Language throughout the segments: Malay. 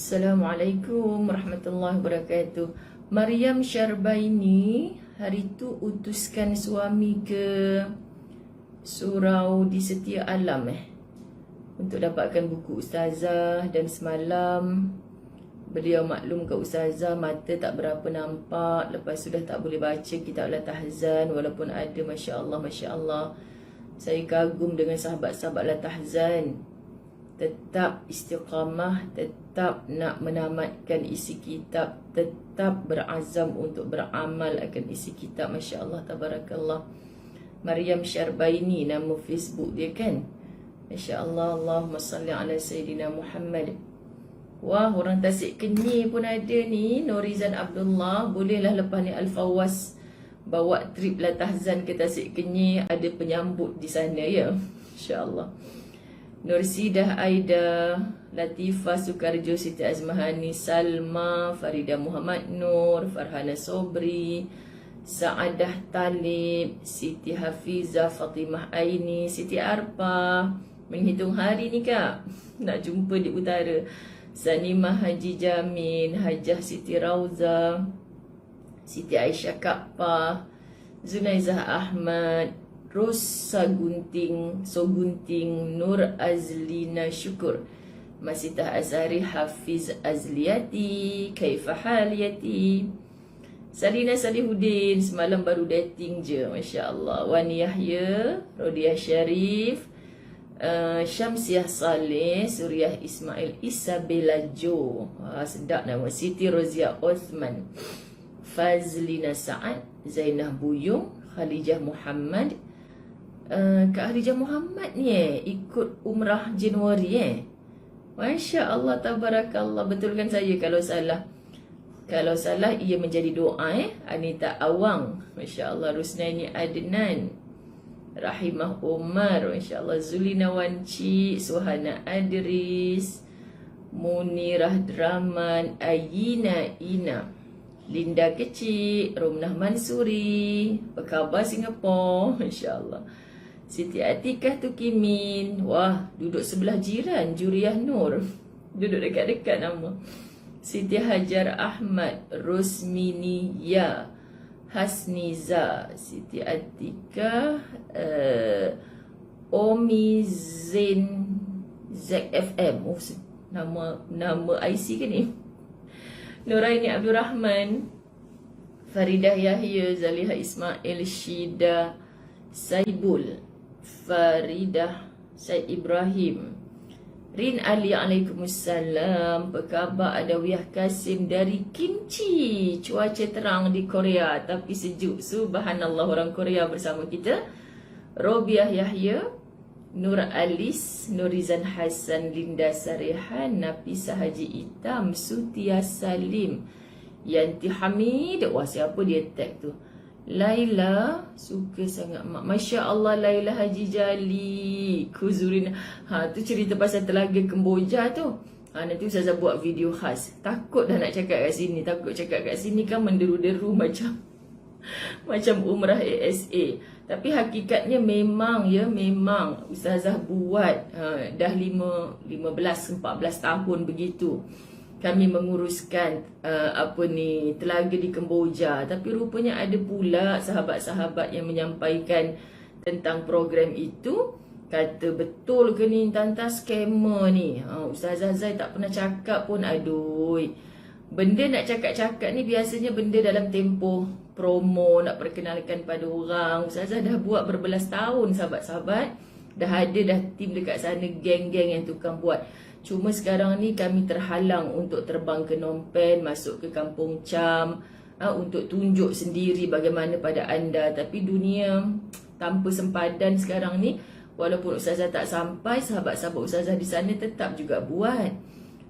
Assalamualaikum warahmatullahi wabarakatuh. Maryam Syarbaini hari tu utuskan suami ke surau di Setia Alam untuk dapatkan buku ustazah, dan semalam beliau maklum ke ustazah mata tak berapa nampak, lepas sudah tak boleh baca kitab Latahzan walaupun ada. Masya Allah. Saya kagum dengan sahabat-sahabat Latahzan, tetap istiqamah, tetap nak menamatkan isi kitab, tetap berazam untuk beramal akan isi kitab. Masya Allah, tabarakallah. Maryam Syarbaini nama Facebook dia kan. Masya Allah, Allahumma salli ala Sayyidina Muhammad. Wah, orang Tasik Kenyir pun ada ni, Norizan Abdullah. Bolehlah lepas ni Al-Fawaz bawa trip Latahzan ke Tasik Kenyir, ada penyambut di sana ya. Masya Allah. Nursidah Aida, Latifah Sukarjo, Siti Azmahani, Salma, Farida Muhammad Nur, Farhana Sobri, Saadah Talib, Siti Hafizah, Fatimah Aini, Siti Arpa. Menghitung hari ni kak, nak jumpa di utara. Sanimah Haji Jamin, Hajah Siti Rauza, Siti Aisyah Kappa, Zunaizah Ahmad, Rosa Gunting, Sogunting, Nur Azlina Syukur, Masitah Azhari, Hafiz Azliati, Kaifah Haliyati, Salina Salihuddin, semalam baru dating je, Masya Allah. Wani Yahya, Rodiah Syarif, Syamsiah Saleh, Suriah Ismail, Isabella Jo, sedap nama, Siti Rozia Osman, Fazlina Saad, Zainah Buyung, Khalijah Muhammad. Kak Khalijah Muhammad ni ikut umrah Januari Masya Allah, tabarakallah. Betulkan saya kalau salah. Kalau salah ia menjadi doa Anita Awang, Masya Allah. Rusnaini Adnan, Rahimah Umar, Masya Allah. Zulina Wanci, Suhana Adris, Munirah Draman, Ayina Ina, Linda Kecil, Romnah Mansuri, apa khabar Singapura, Masya Allah. Siti Atikah Tukimin, wah duduk sebelah jiran Juriah Nur, duduk dekat-dekat nama. Siti Hajar Ahmad, Rosmini Ya, Hasniza, Siti Atikah, Omi Zain ZFM, oh, nama IC ke ni? Nuraini Abdul Rahman, Faridah Yahya, Zaliha Ismail, Syida Saibul, Faridah Said Ibrahim, Rin Ali, Alaikumussalam. Apa khabar Adawiyah Kasim dari Kimchi. Cuaca terang di Korea tapi sejuk, subhanallah. Orang Korea bersama kita. Robiah Yahya, Nur Alis, Nurizan Hassan, Linda Sarihan, Nafisah Haji Itam, Sutia Salim, Yanti Hamid. Wah, siapa dia tag tu? Laila, suka sangat mak. Masya Allah, Laila Haji Jali, Kuzurina. Tu cerita pasal Telaga Kemboja tu. Nanti Ustazah buat video khas. Takut dah nak cakap kat sini. Takut cakap kat sini kan menderu-deru macam umrah ASA. Tapi hakikatnya memang memang Ustazah buat dah 15-14 tahun begitu. Kami menguruskan Telaga di Kemboja. Tapi rupanya ada pula sahabat-sahabat yang menyampaikan tentang program itu. Kata betul ke ni tanta scammer ni. Ustazah Zai tak pernah cakap pun. Aduh, benda nak cakap-cakap ni biasanya benda dalam tempoh promo, nak perkenalkan pada orang. Ustazah dah buat berbelas tahun, sahabat-sahabat. Dah ada tim dekat sana, geng-geng yang tukang buat. Cuma sekarang ni kami terhalang untuk terbang ke Phnom Penh, masuk ke Kampung Cham, untuk tunjuk sendiri bagaimana pada anda. Tapi dunia tanpa sempadan sekarang ni, walaupun Ustazah tak sampai, sahabat-sahabat Ustazah di sana tetap juga buat.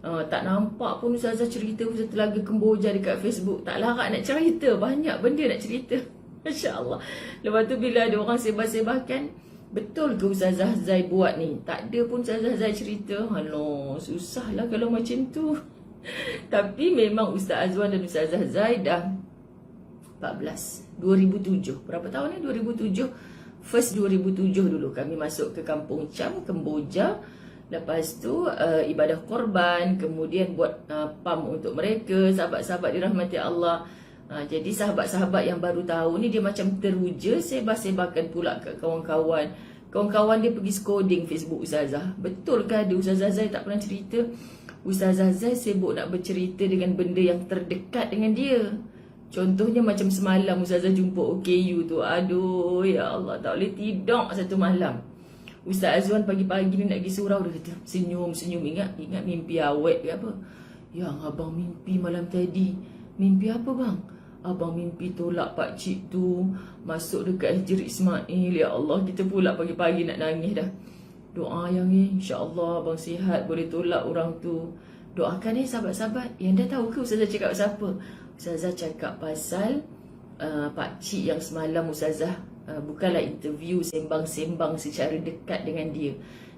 Tak nampak pun Ustazah cerita pasal Telaga Kemboja dekat Facebook. Tak larat nak cerita, banyak benda nak cerita. Masya Allah. Lepas tu bila ada orang sebah-sebahkan, betul ke Ustazah Zai buat ni? Tak ada pun Ustazah Zai cerita. Alah, susahlah kalau macam tu. Tapi memang Ustaz Azwan dan Ustazah Zai dah 2007. Berapa tahun ni? 2007. First 2007 dulu kami masuk ke Kampung Cham, Kemboja. Lepas tu ibadah korban, kemudian buat pam untuk mereka, sahabat-sahabat dirahmati Allah. Jadi sahabat-sahabat yang baru tahu ni dia macam teruja sebar-sebarkan pula kat kawan-kawan. Kawan-kawan dia pergi scouting Facebook Ustazah. Betul ke ada Ustazah Zai tak pernah cerita? Ustazah Zai sibuk nak bercerita dengan benda yang terdekat dengan dia. Contohnya macam semalam Ustazah jumpa OKU tu. Aduh, ya Allah, tak boleh tidur satu malam. Ustaz Azwan pagi-pagi ni nak pergi surau, dia kata senyum-senyum, ingat mimpi awet ke apa? Yang abang mimpi malam tadi. Mimpi apa bang? Abang mimpi tolak pakcik tu masuk dekat Hijri Ismail. Ya Allah, kita pula pagi-pagi nak nangis dah. Doa yang ni, insya-Allah abang sihat boleh tolak orang tu. Doakan sahabat-sahabat. Yang dah tahu ke Ustazah cakap siapa? Ustazah cakap pasal pakcik yang semalam Ustazah bukanlah interview, sembang-sembang secara dekat dengan dia.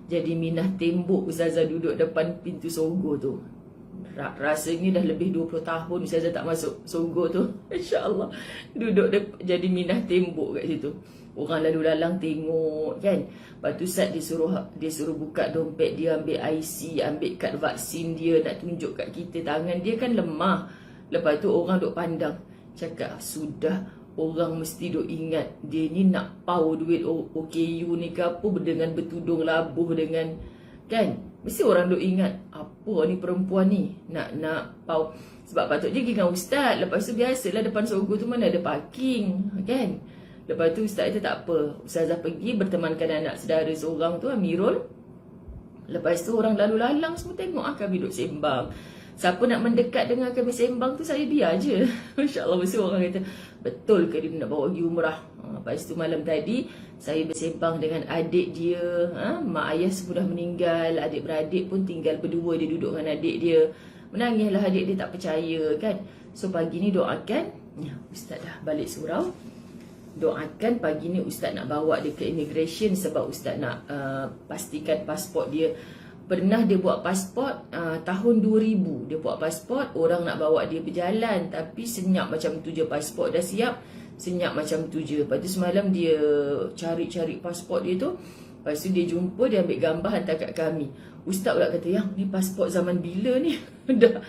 Jadi minah tembok Ustazah duduk depan pintu Sogo tu. Rasanya dah lebih 20 tahun Ustazah tak masuk Sogo tu. InsyaAllah duduk jadi minah tembok kat situ. Orang lalu lalang tengok kan. Lepas tu Ustaz dia suruh buka dompet dia, ambil IC, ambil kad vaksin dia, nak tunjuk kat kita. Tangan dia kan lemah. Lepas tu orang duk pandang, cakap sudah, orang mesti duk ingat dia ni nak pau duit OKU ni ke apa, dengan bertudung labuh dengan, kan? Mesti orang duk ingat apa ni perempuan ni nak pau. Sebab patutnya pergi dengan ustaz. Lepas tu biasalah depan Sogo tu mana ada parking, kan? Lepas tu ustaz itu tak apa, Ustazah pergi bertemankan anak saudara seorang tu, Amirul. Lepas tu orang lalu lalang semua tengok kami duk sembang. Siapa nak mendekat dengan kami sembang tu, saya biar je. Masya Allah, mesti orang kata, betul ke dia nak bawa pergi umrah? Lepas tu malam tadi, saya bersembang dengan adik dia. Mak ayah sudah meninggal, adik-beradik pun tinggal berdua, dia duduk dengan adik dia. Menangislah adik dia, tak percaya kan. So pagi ni doakan, Ustaz dah balik surau. Doakan pagi ni Ustaz nak bawa dia ke immigration sebab Ustaz nak pastikan pasport dia. Pernah dia buat pasport tahun 2000. Dia buat pasport, orang nak bawa dia berjalan, tapi senyap macam tu je, pasport dah siap, senyap macam tu je. Lepas tu semalam dia cari-cari pasport dia tu. Lepas tu dia jumpa, dia ambil gambar hantar kat kami. Ustaz pula kata, yang ni pasport zaman bila ni? Dah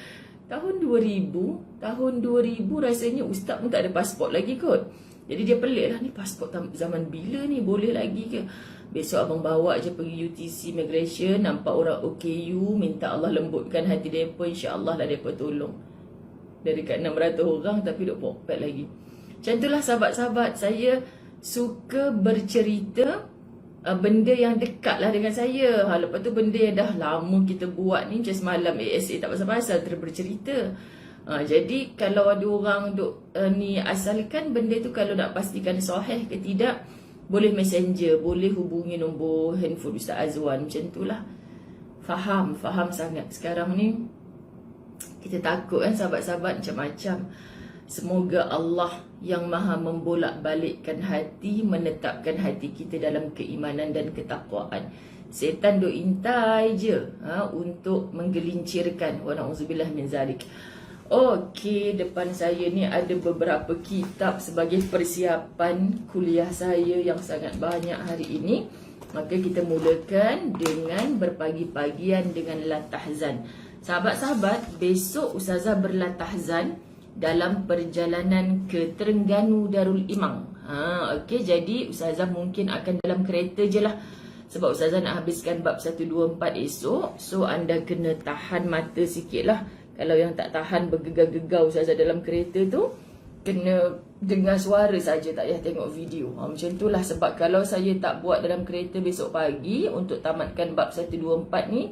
tahun 2000. Tahun 2000 rasanya Ustaz pun tak ada pasport lagi kot. Jadi dia pelik lah, ni pasport zaman bila ni, boleh lagi ke? Besok abang bawa je pergi UTC Immigration, nampak orang OKU, minta Allah lembutkan hati mereka, insya-Allah lah mereka tolong. Dari kat 600 orang tapi duk pokpet lagi. Macam itulah sahabat-sahabat, saya suka bercerita benda yang dekat lah dengan saya. Lepas tu benda yang dah lama kita buat ni, macam semalam ASA tak pasal-pasal bercerita. Jadi kalau ada orang duk ni, asalkan benda tu kalau nak pastikan sahih ke tidak, boleh messenger, boleh hubungi nombor handphone Ustaz Azwan. Macam itulah. Faham sangat. Sekarang ni kita takut kan sahabat-sahabat, macam-macam. Semoga Allah yang maha membolak-balikkan hati, menetapkan hati kita dalam keimanan dan ketakwaan. Setan duk intai je untuk menggelincirkan. Wa na'udzubillah min zalik. Okey, depan saya ni ada beberapa kitab sebagai persiapan kuliah saya yang sangat banyak hari ini. Maka kita mulakan dengan berpagi-pagian dengan latahzan. Sahabat-sahabat, besok Ustazah berlatahzan dalam perjalanan ke Terengganu Darul Imam. Okey, jadi Ustazah mungkin akan dalam kereta je lah. Sebab Ustazah nak habiskan bab 124 esok. So anda kena tahan mata sikit lah. Kalau yang tak tahan bergegar-gegar Ustazah dalam kereta tu, kena dengar suara saja, tak payah tengok video. Macam itulah, sebab kalau saya tak buat dalam kereta besok pagi untuk tamatkan bab 124 ni,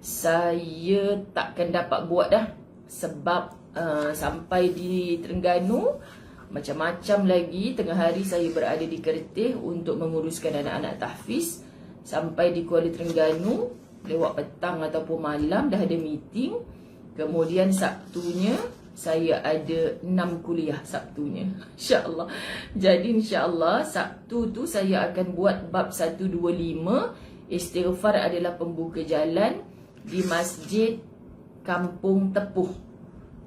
saya takkan dapat buat dah. Sebab sampai di Terengganu, macam-macam lagi. Tengah hari saya berada di Kertih untuk menguruskan anak-anak tahfiz. Sampai di Kuala Terengganu, lewat petang ataupun malam dah ada meeting. Kemudian Sabtunya saya ada 6 kuliah Sabtunya, insya-Allah. Jadi insya-Allah Sabtu tu saya akan buat bab 125. Istighfar adalah pembuka jalan di Masjid Kampung Tepuh,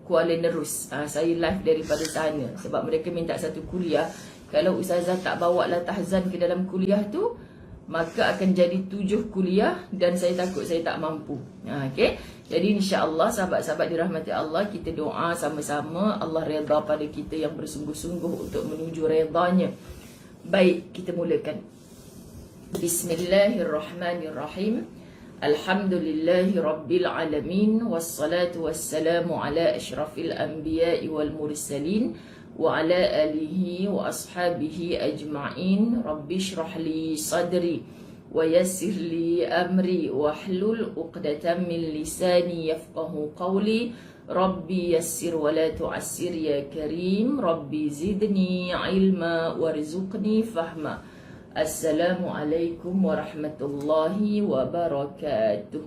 Kuala Nerus. Saya live daripada sana sebab mereka minta satu kuliah. Kalau Ustazah tak bawa latahzan ke dalam kuliah tu, maka akan jadi 7 kuliah dan saya takut saya tak mampu. Okey. Jadi insya-Allah sahabat-sahabat dirahmati Allah, kita doa sama-sama Allah redha pada kita yang bersungguh-sungguh untuk menuju redanya. Baik, kita mulakan. Bismillahirrahmanirrahim. Alhamdulillahi rabbil alamin, wassalatu wassalamu ala asyrafil anbiya'i wal mursalin wa ala alihi wa ashabihi ajma'in. Rabbi shrah li sadri wa yassir li amri wahlul 'uqdatam min lisani yafqahu qawli. Rabbi yassir wa la tu'assir ya karim. Rabbi zidni ilma warzuqni fahma. Assalamualaikum warahmatullahi wabarakatuh.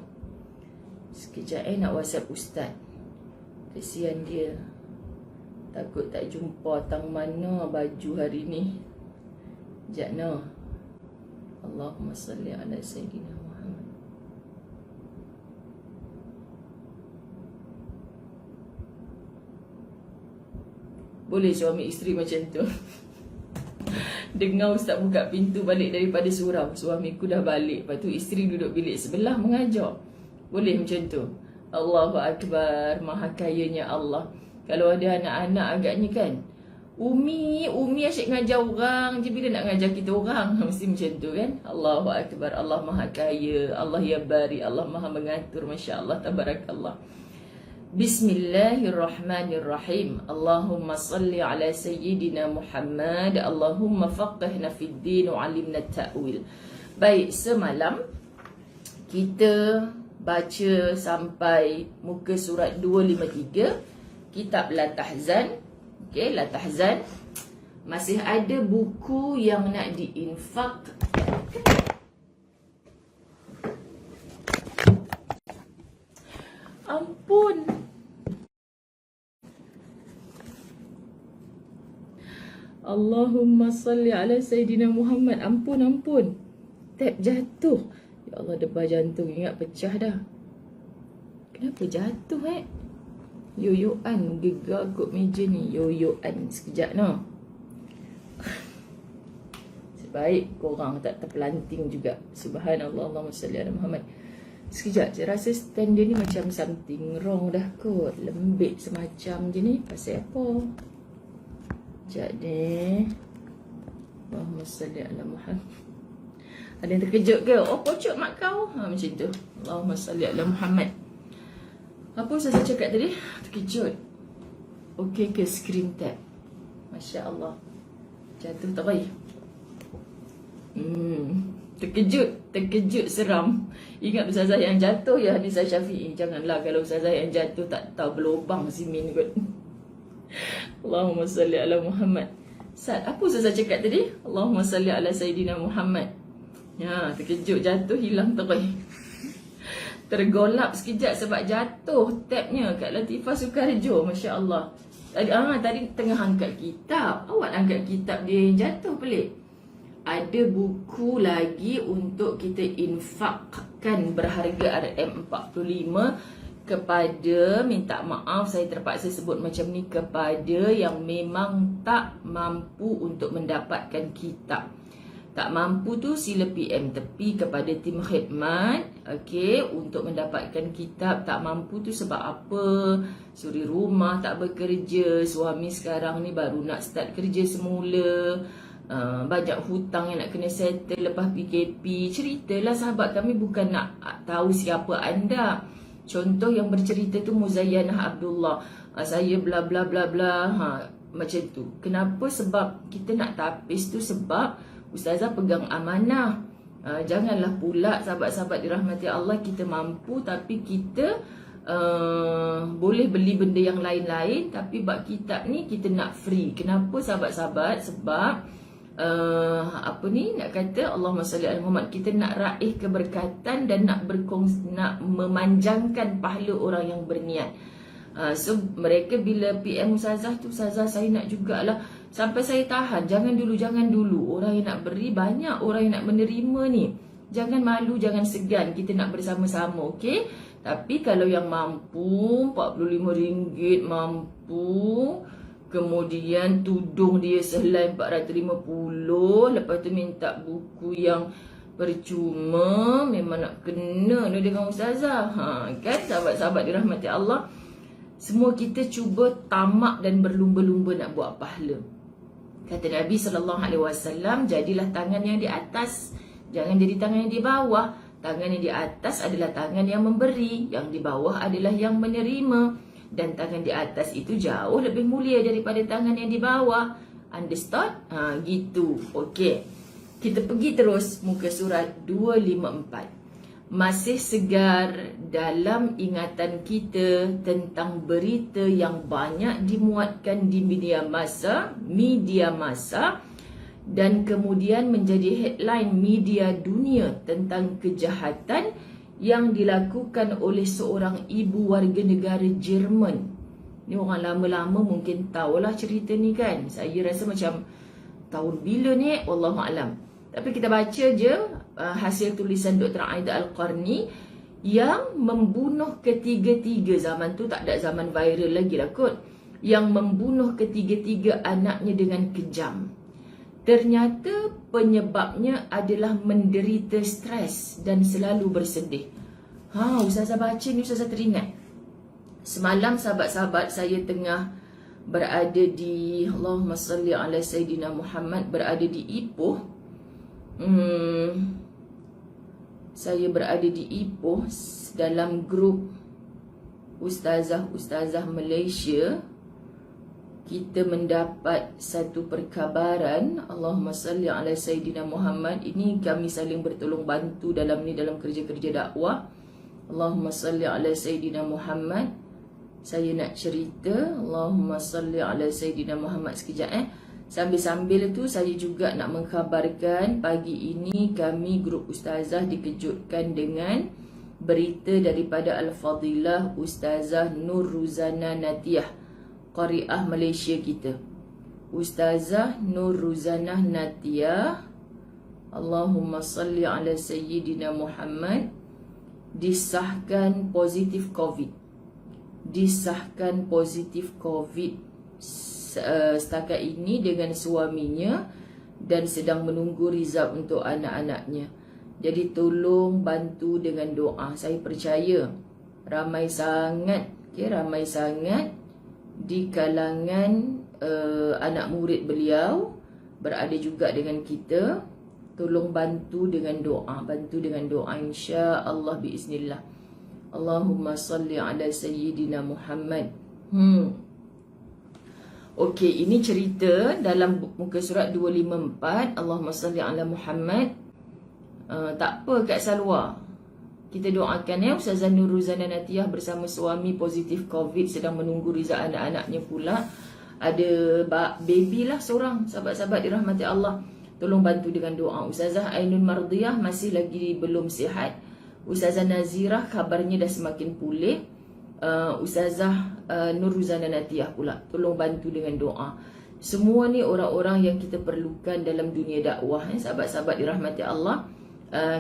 Sekejap nak WhatsApp Ustaz. Kesian dia, takut tak jumpa tang mana baju hari ni. Sekejap no. Allahumma salli ala Sayyidina Muhammad. Boleh suami isteri macam tu. Dengar Ustaz buka pintu balik daripada surau, suamiku dah balik, lepas tu isteri duduk bilik sebelah mengajar. Boleh macam tu? Allahu Akbar, maha kayanya Allah. Kalau ada anak-anak agaknya kan, Umi asyik ngajar orang je, bila nak ngajar kita orang mesti macam tu kan. Allahu Akbar, Allah maha kaya, Allah ya bari, Allah maha mengatur, Masya Allah, tabarakallah. Bismillahirrahmanirrahim. Allahumma salli ala Sayyidina Muhammad. Allahumma faqihna fid din wa alimna ta'wil. Baik, semalam kita baca sampai muka surat 253 kitab La Tahzan. Okey, La Tahzan. Masih ada buku yang nak diinfak. Ampun. Allahumma salli ala Sayyidina Muhammad. Ampun. Tab jatuh. Ya Allah, debar jantung ingat pecah dah. Kenapa jatuh Yoyoan gegar kot meja ni. Yoyoan. Sekejap no. Sebaik korang tak terpelanting juga. Subhanallah. Allahumma salli ala Muhammad. Sekejap, saya rasa stand dia ni macam something wrong dah kot. Lembik semacam je ni. Pasal apa? Sekejap ni. Allahumma salli ala Muhammad. Ada yang terkejut ke? Oh, pocok mak kau? Macam tu. Allahumma salli ala Muhammad. Apa saya cakap tadi? Terkejut. Okey ke screen tab? Masya Allah. Jatuh tak baik. Terkejut seram. Ingat ustazah yang jatuh ya Hadisah Syafi'i. Janganlah kalau ustazah yang jatuh tak tahu berlubang simin kot. Allahumma salli ala Muhammad. Ustaz, apa ustazah cakap tadi? Allahumma salli ala Sayyidina Muhammad. Ya, terkejut jatuh hilang terus. Tergolap sekejap sebab jatuh tabnya kat Latifah Sukarjo. Masya Allah. Tadi tengah angkat kitab. Awak angkat kitab dia yang jatuh pelik. Ada buku lagi untuk kita infakkan berharga RM45 kepada, minta maaf saya terpaksa sebut macam ni, kepada yang memang tak mampu untuk mendapatkan kitab. Tak mampu tu sila PM tepi kepada tim khidmat, okey, untuk mendapatkan kitab. Tak mampu tu sebab apa? Suri rumah tak bekerja, suami sekarang ni baru nak start kerja semula. Banyak hutang yang nak kena settle lepas PKP. Ceritalah sahabat kami, bukan nak tahu siapa anda. Contoh yang bercerita tu Muzayyanah Abdullah. Saya bla bla bla bla. Macam tu. Kenapa? Sebab kita nak tapis tu sebab ustazah pegang amanah. Janganlah pula sahabat-sahabat dirahmati Allah, kita mampu tapi kita boleh beli benda yang lain-lain, tapi bab kitab ni kita nak free. Kenapa sahabat-sahabat? Sebab nak kata Allahumma salli ala Muhammad, kita nak raih keberkatan dan nak memanjangkan pahala orang yang berniat. So mereka bila PM ustazah tu, ustazah saya nak jugalah, sampai saya tahan. Jangan dulu. Orang yang nak beri banyak, orang yang nak menerima ni. Jangan malu, jangan segan, kita nak bersama-sama, okey? Tapi kalau yang mampu, RM45 mampu, kemudian tudung dia sehelai 450, lepas tu minta buku yang Percuma, memang nak kena ni dengan ustazah. Kan sahabat-sahabat dirahmati Allah, semua kita cuba tamak dan berlumba-lumba nak buat pahala. Kata Nabi SAW, jadilah tangan yang di atas, jangan jadi tangan yang di bawah. Tangan yang di atas adalah tangan yang memberi, yang di bawah adalah yang menerima. Dan tangan di atas itu jauh lebih mulia daripada tangan yang di bawah. Understood? Gitu. Okey. Kita pergi terus muka surat 254. Masih segar dalam ingatan kita tentang berita yang banyak dimuatkan di media massa dan kemudian menjadi headline media dunia tentang kejahatan yang dilakukan oleh seorang ibu warga negara Jerman. Ni orang lama-lama mungkin tahulah cerita ni kan. Saya rasa macam tahun bila ni, wallahualam. Tapi kita baca je hasil tulisan Dr. Aida Al-Qarni yang membunuh ketiga-tiga, zaman tu tak ada zaman viral lagi lah kot, yang membunuh ketiga-tiga anaknya dengan kejam. Ternyata penyebabnya adalah menderita stres dan selalu bersedih. Ustazah baca ni, ustazah teringat. Semalam sahabat-sahabat saya tengah berada di, Allahumma salli ala Sayyidina Muhammad, berada di Ipoh. Saya berada di Ipoh dalam grup ustazah-ustazah Malaysia. Kita mendapat satu perkabaran, Allahumma salli ala Sayyidina Muhammad. Ini kami saling bertolong bantu dalam kerja-kerja dakwah. Allahumma salli ala Sayyidina Muhammad. Saya nak cerita, Allahumma salli ala Sayyidina Muhammad sekejap Sambil-sambil tu saya juga nak mengkhabarkan pagi ini kami grup ustazah dikejutkan dengan berita daripada Al-Fadilah Ustazah Nur Ruzana Natiyah, Qari'ah Malaysia kita. Ustazah Nur Ruzana Natiyah, Allahumma salli ala Sayyidina Muhammad, disahkan positif COVID. Setakat ini dengan suaminya dan sedang menunggu result untuk anak-anaknya. Jadi tolong bantu dengan doa. Saya percaya ramai sangat di kalangan anak murid beliau berada juga dengan kita. Tolong bantu dengan doa, insya-Allah biiznillah. Allahumma salli ala Sayyidina Muhammad. Okey, ini cerita dalam muka surat 254. Allahumma salli ala Muhammad. Tak apa Kak Salwa, kita doakan Ustazah Nur Ruzana Natiyah bersama suami positif COVID, sedang menunggu result anak-anaknya pula. Ada baby lah seorang, sahabat-sahabat dirahmati Allah. Tolong bantu dengan doa. Ustazah Ainun Mardiyah masih lagi belum sihat. Ustazah Nazirah kabarnya dah semakin pulih. Ustazah Nur Ruzana Natiyah pula, tolong bantu dengan doa. Semua ni orang-orang yang kita perlukan dalam dunia dakwah, sahabat-sahabat dirahmati Allah,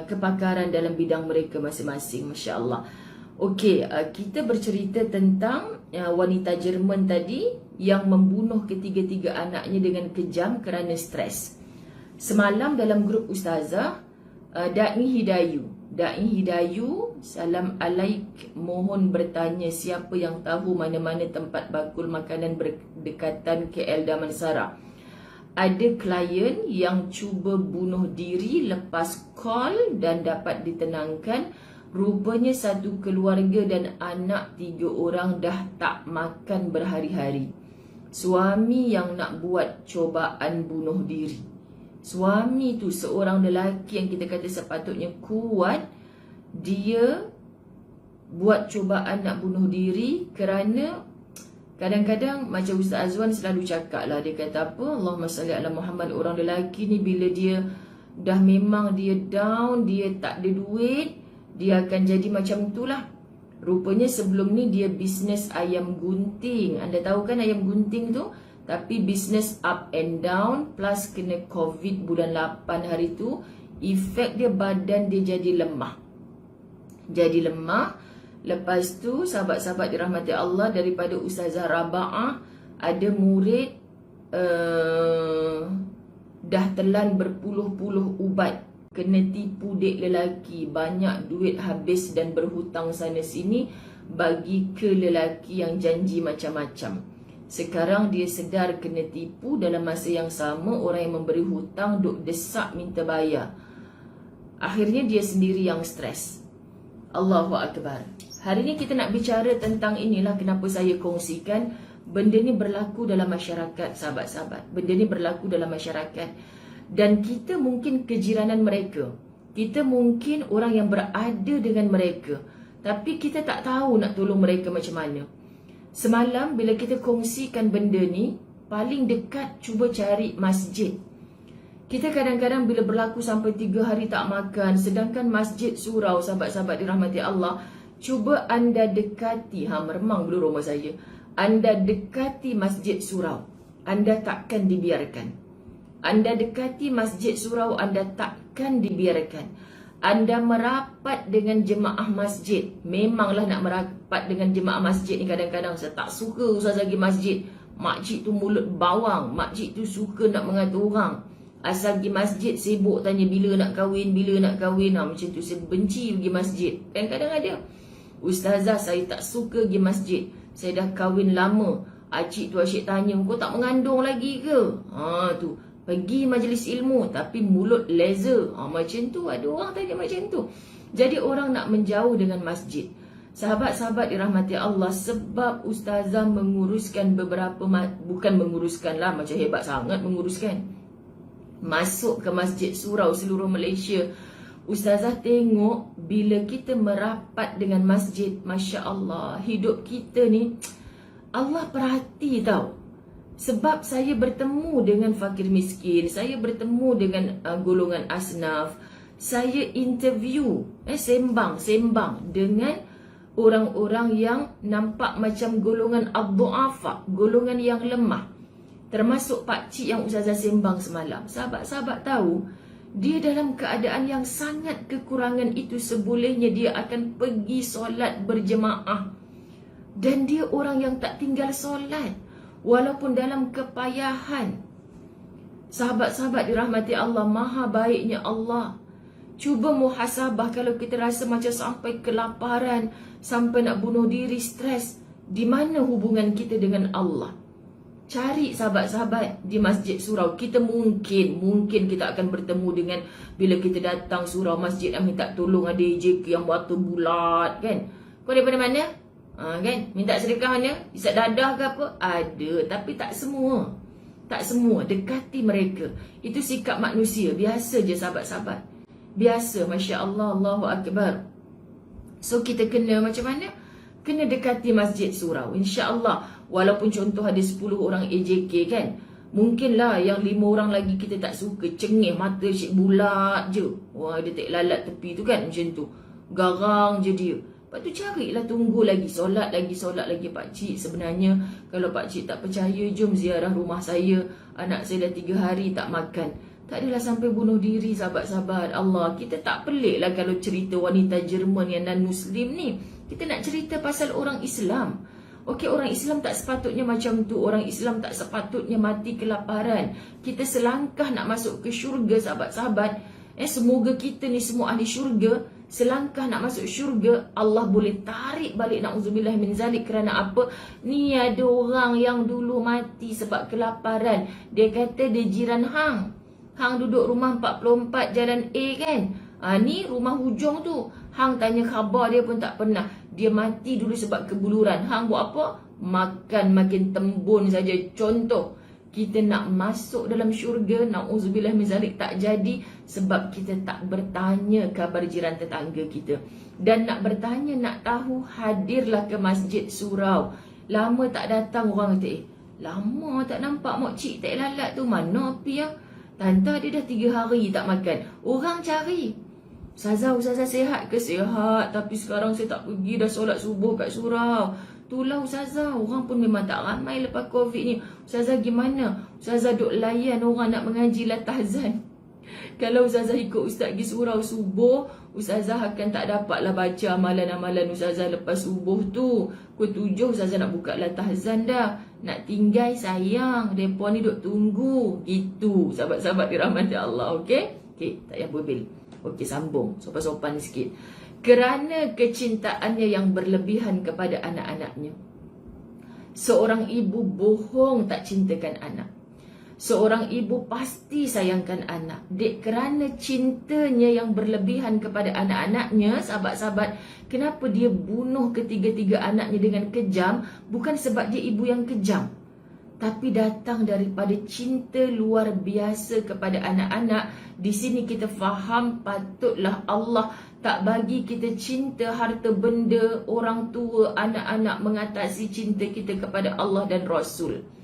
kepakaran dalam bidang mereka masing-masing, masya-Allah. Okey, kita bercerita tentang wanita Jerman tadi yang membunuh ketiga-tiga anaknya dengan kejam kerana stres. Semalam dalam grup ustazah, Da'i Hidayu, salam alaik, mohon bertanya siapa yang tahu mana-mana tempat bakul makanan berdekatan KL Damansara. Ada klien yang cuba bunuh diri lepas call dan dapat ditenangkan. Rupanya satu keluarga dan anak 3 orang dah tak makan berhari-hari. Suami yang nak buat cobaan bunuh diri. Suami tu seorang lelaki yang kita kata sepatutnya kuat, dia buat cubaan nak bunuh diri kerana kadang-kadang macam Ustaz Azwan selalu cakap lah, dia kata apa, Allahumma salli ala Muhammad, orang lelaki ni bila dia dah memang dia down, dia tak ada duit, dia akan jadi macam itulah. Rupanya sebelum ni dia bisnes ayam gunting. Anda tahu kan ayam gunting tu? Tapi bisnes up and down, plus kena COVID bulan 8 hari tu, efek dia badan dia jadi lemah. Lepas tu sahabat-sahabat dirahmati Allah, daripada Ustazah Raba'ah, ada murid dah telan berpuluh-puluh ubat kena tipu dek lelaki, banyak duit habis dan berhutang sana sini bagi ke lelaki yang janji macam-macam. Sekarang dia sedar kena tipu, dalam masa yang sama orang yang memberi hutang duk desak minta bayar. Akhirnya dia sendiri yang stres. Allahu Akbar. Hari ni kita nak bicara tentang inilah kenapa saya kongsikan. Benda ni berlaku dalam masyarakat, sahabat-sahabat. Benda ni berlaku dalam masyarakat. Dan kita mungkin kejiranan mereka. Kita mungkin orang yang berada dengan mereka. Tapi kita tak tahu nak tolong mereka macam mana. Semalam bila kita kongsikan benda ni, paling dekat cuba cari masjid. Kita kadang-kadang bila berlaku sampai 3 hari tak makan, sedangkan masjid surau, sahabat-sahabat dirahmati Allah, cuba anda dekati, meremang dulu rumah saya. Anda dekati masjid surau, anda takkan dibiarkan. Anda dekati masjid surau, anda takkan dibiarkan. Anda merapat dengan jemaah masjid. Memanglah nak merapat dengan jemaah masjid ni kadang-kadang saya tak suka ustaz pergi masjid. Makcik tu mulut bawang, makcik tu suka nak mengatur orang. Asal pergi masjid sibuk tanya bila nak kahwin, bila nak kahwin. Macam tu saya benci pergi masjid. Kadang-kadang ada. Ustazah saya tak suka pergi masjid. Saya dah kahwin lama. Acik tu asyik tanya, kau tak mengandung lagi ke? Tu. Pergi majlis ilmu tapi mulut laser. Macam tu. Ada orang tanya macam tu. Jadi orang nak menjauh dengan masjid. Sahabat-sahabat dirahmati Allah, sebab ustazah menguruskan beberapa, bukan menguruskan lah, macam hebat sangat menguruskan. Masuk ke masjid surau seluruh Malaysia. Ustazah tengok bila kita merapat dengan masjid, Masya Allah, hidup kita ni Allah perhati tau. Sebab saya bertemu dengan fakir miskin, saya bertemu dengan golongan asnaf, saya interview, sembang dengan orang-orang yang nampak macam golongan ad-du'afa, golongan yang lemah. Termasuk pakcik yang ustazah sembang semalam. Sahabat-sahabat tahu, dia dalam keadaan yang sangat kekurangan itu, sebolehnya dia akan pergi solat berjemaah. Dan dia orang yang tak tinggal solat walaupun dalam kepayahan. Sahabat-sahabat dirahmati Allah, maha baiknya Allah. Cuba muhasabah kalau kita rasa macam sampai kelaparan, sampai nak bunuh diri, stres. Di mana hubungan kita dengan Allah? Cari sahabat-sahabat di masjid surau. Kita mungkin kita akan bertemu dengan, bila kita datang surau masjid yang minta tolong, ada EJK yang mata bulat kan. Kau daripada mana? Kan? Minta sedekah mana? Isap dadah ke apa? Ada, tapi tak semua. Tak semua. Dekati mereka. Itu sikap manusia. Biasa je sahabat-sahabat. Biasa, Masya Allah, Allahu Akbar. So kita kena macam mana? Kena dekati masjid surau. Insya Allah. Walaupun contoh ada 10 orang AJK kan, mungkinlah yang 5 orang lagi kita tak suka, cengih, mata asyik bulat je. Wah, dia tak lalat tepi tu kan, macam tu. Garang je dia. Lepas tu carilah, tunggu lagi, solat lagi pakcik. Sebenarnya kalau pakcik tak percaya, jom ziarah rumah saya. Anak saya dah 3 hari tak makan. Tak adalah sampai bunuh diri sahabat-sahabat Allah. Kita tak pelik lah kalau cerita wanita Jerman yang non-Muslim ni. Kita nak cerita pasal orang Islam. Okey, orang Islam tak sepatutnya macam tu. Orang Islam tak sepatutnya mati kelaparan. Kita selangkah nak masuk ke syurga sahabat-sahabat. Semoga kita ni semua ahli syurga. Selangkah nak masuk syurga, Allah boleh tarik balik, na'udzubillah min zalik. Kerana apa? Ni ada orang yang dulu mati sebab kelaparan. Dia kata dia jiran hang. Hang duduk rumah 44 Jalan A kan. Ni rumah hujung tu. Hang tanya khabar dia pun tak pernah. Dia mati dulu sebab kebuluran. Hang buat apa? Makan makin tembun saja. Contoh, kita nak masuk dalam syurga, na'udzubillah min zalik, tak jadi sebab kita tak bertanya khabar jiran tetangga kita. Dan nak bertanya, nak tahu, hadirlah ke masjid surau. Lama tak datang, orang kata, lama tak nampak makcik tak lalat tu, mana api ya? Tanta dia dah 3 hari tak makan. Orang cari. Ustazah sihat ke? Sihat. Tapi sekarang saya tak pergi dah solat subuh kat surau. Itulah Ustazah. Orang pun memang tak ramai lepas COVID ni. Ustazah gimana? Ustazah duk layan orang nak mengaji lah tahzan. Kalau Ustazah ikut Ustaz pergi surau subuh, Ustazah akan tak dapatlah baca amalan-amalan Ustazah lepas subuh tu. Pukul 7 Ustazah nak buka lah tahzan dah. Nak tinggal sayang. Mereka ni duk tunggu. Gitu sahabat-sahabat dirahmati Allah. Okey? Okey, tak payah berbil. Okey, sambung. Sopan-sopan sikit. Kerana kecintaannya yang berlebihan kepada anak-anaknya. Seorang ibu bohong tak cintakan anak. Seorang ibu pasti sayangkan anak. Dek, kerana cintanya yang berlebihan kepada anak-anaknya, sahabat-sahabat, kenapa dia bunuh ketiga-tiga anaknya dengan kejam? Bukan sebab dia ibu yang kejam, tapi datang daripada cinta luar biasa kepada anak-anak. Di sini kita faham patutlah Allah tak bagi kita cinta harta benda, orang tua, anak-anak mengatasi cinta kita kepada Allah dan Rasul.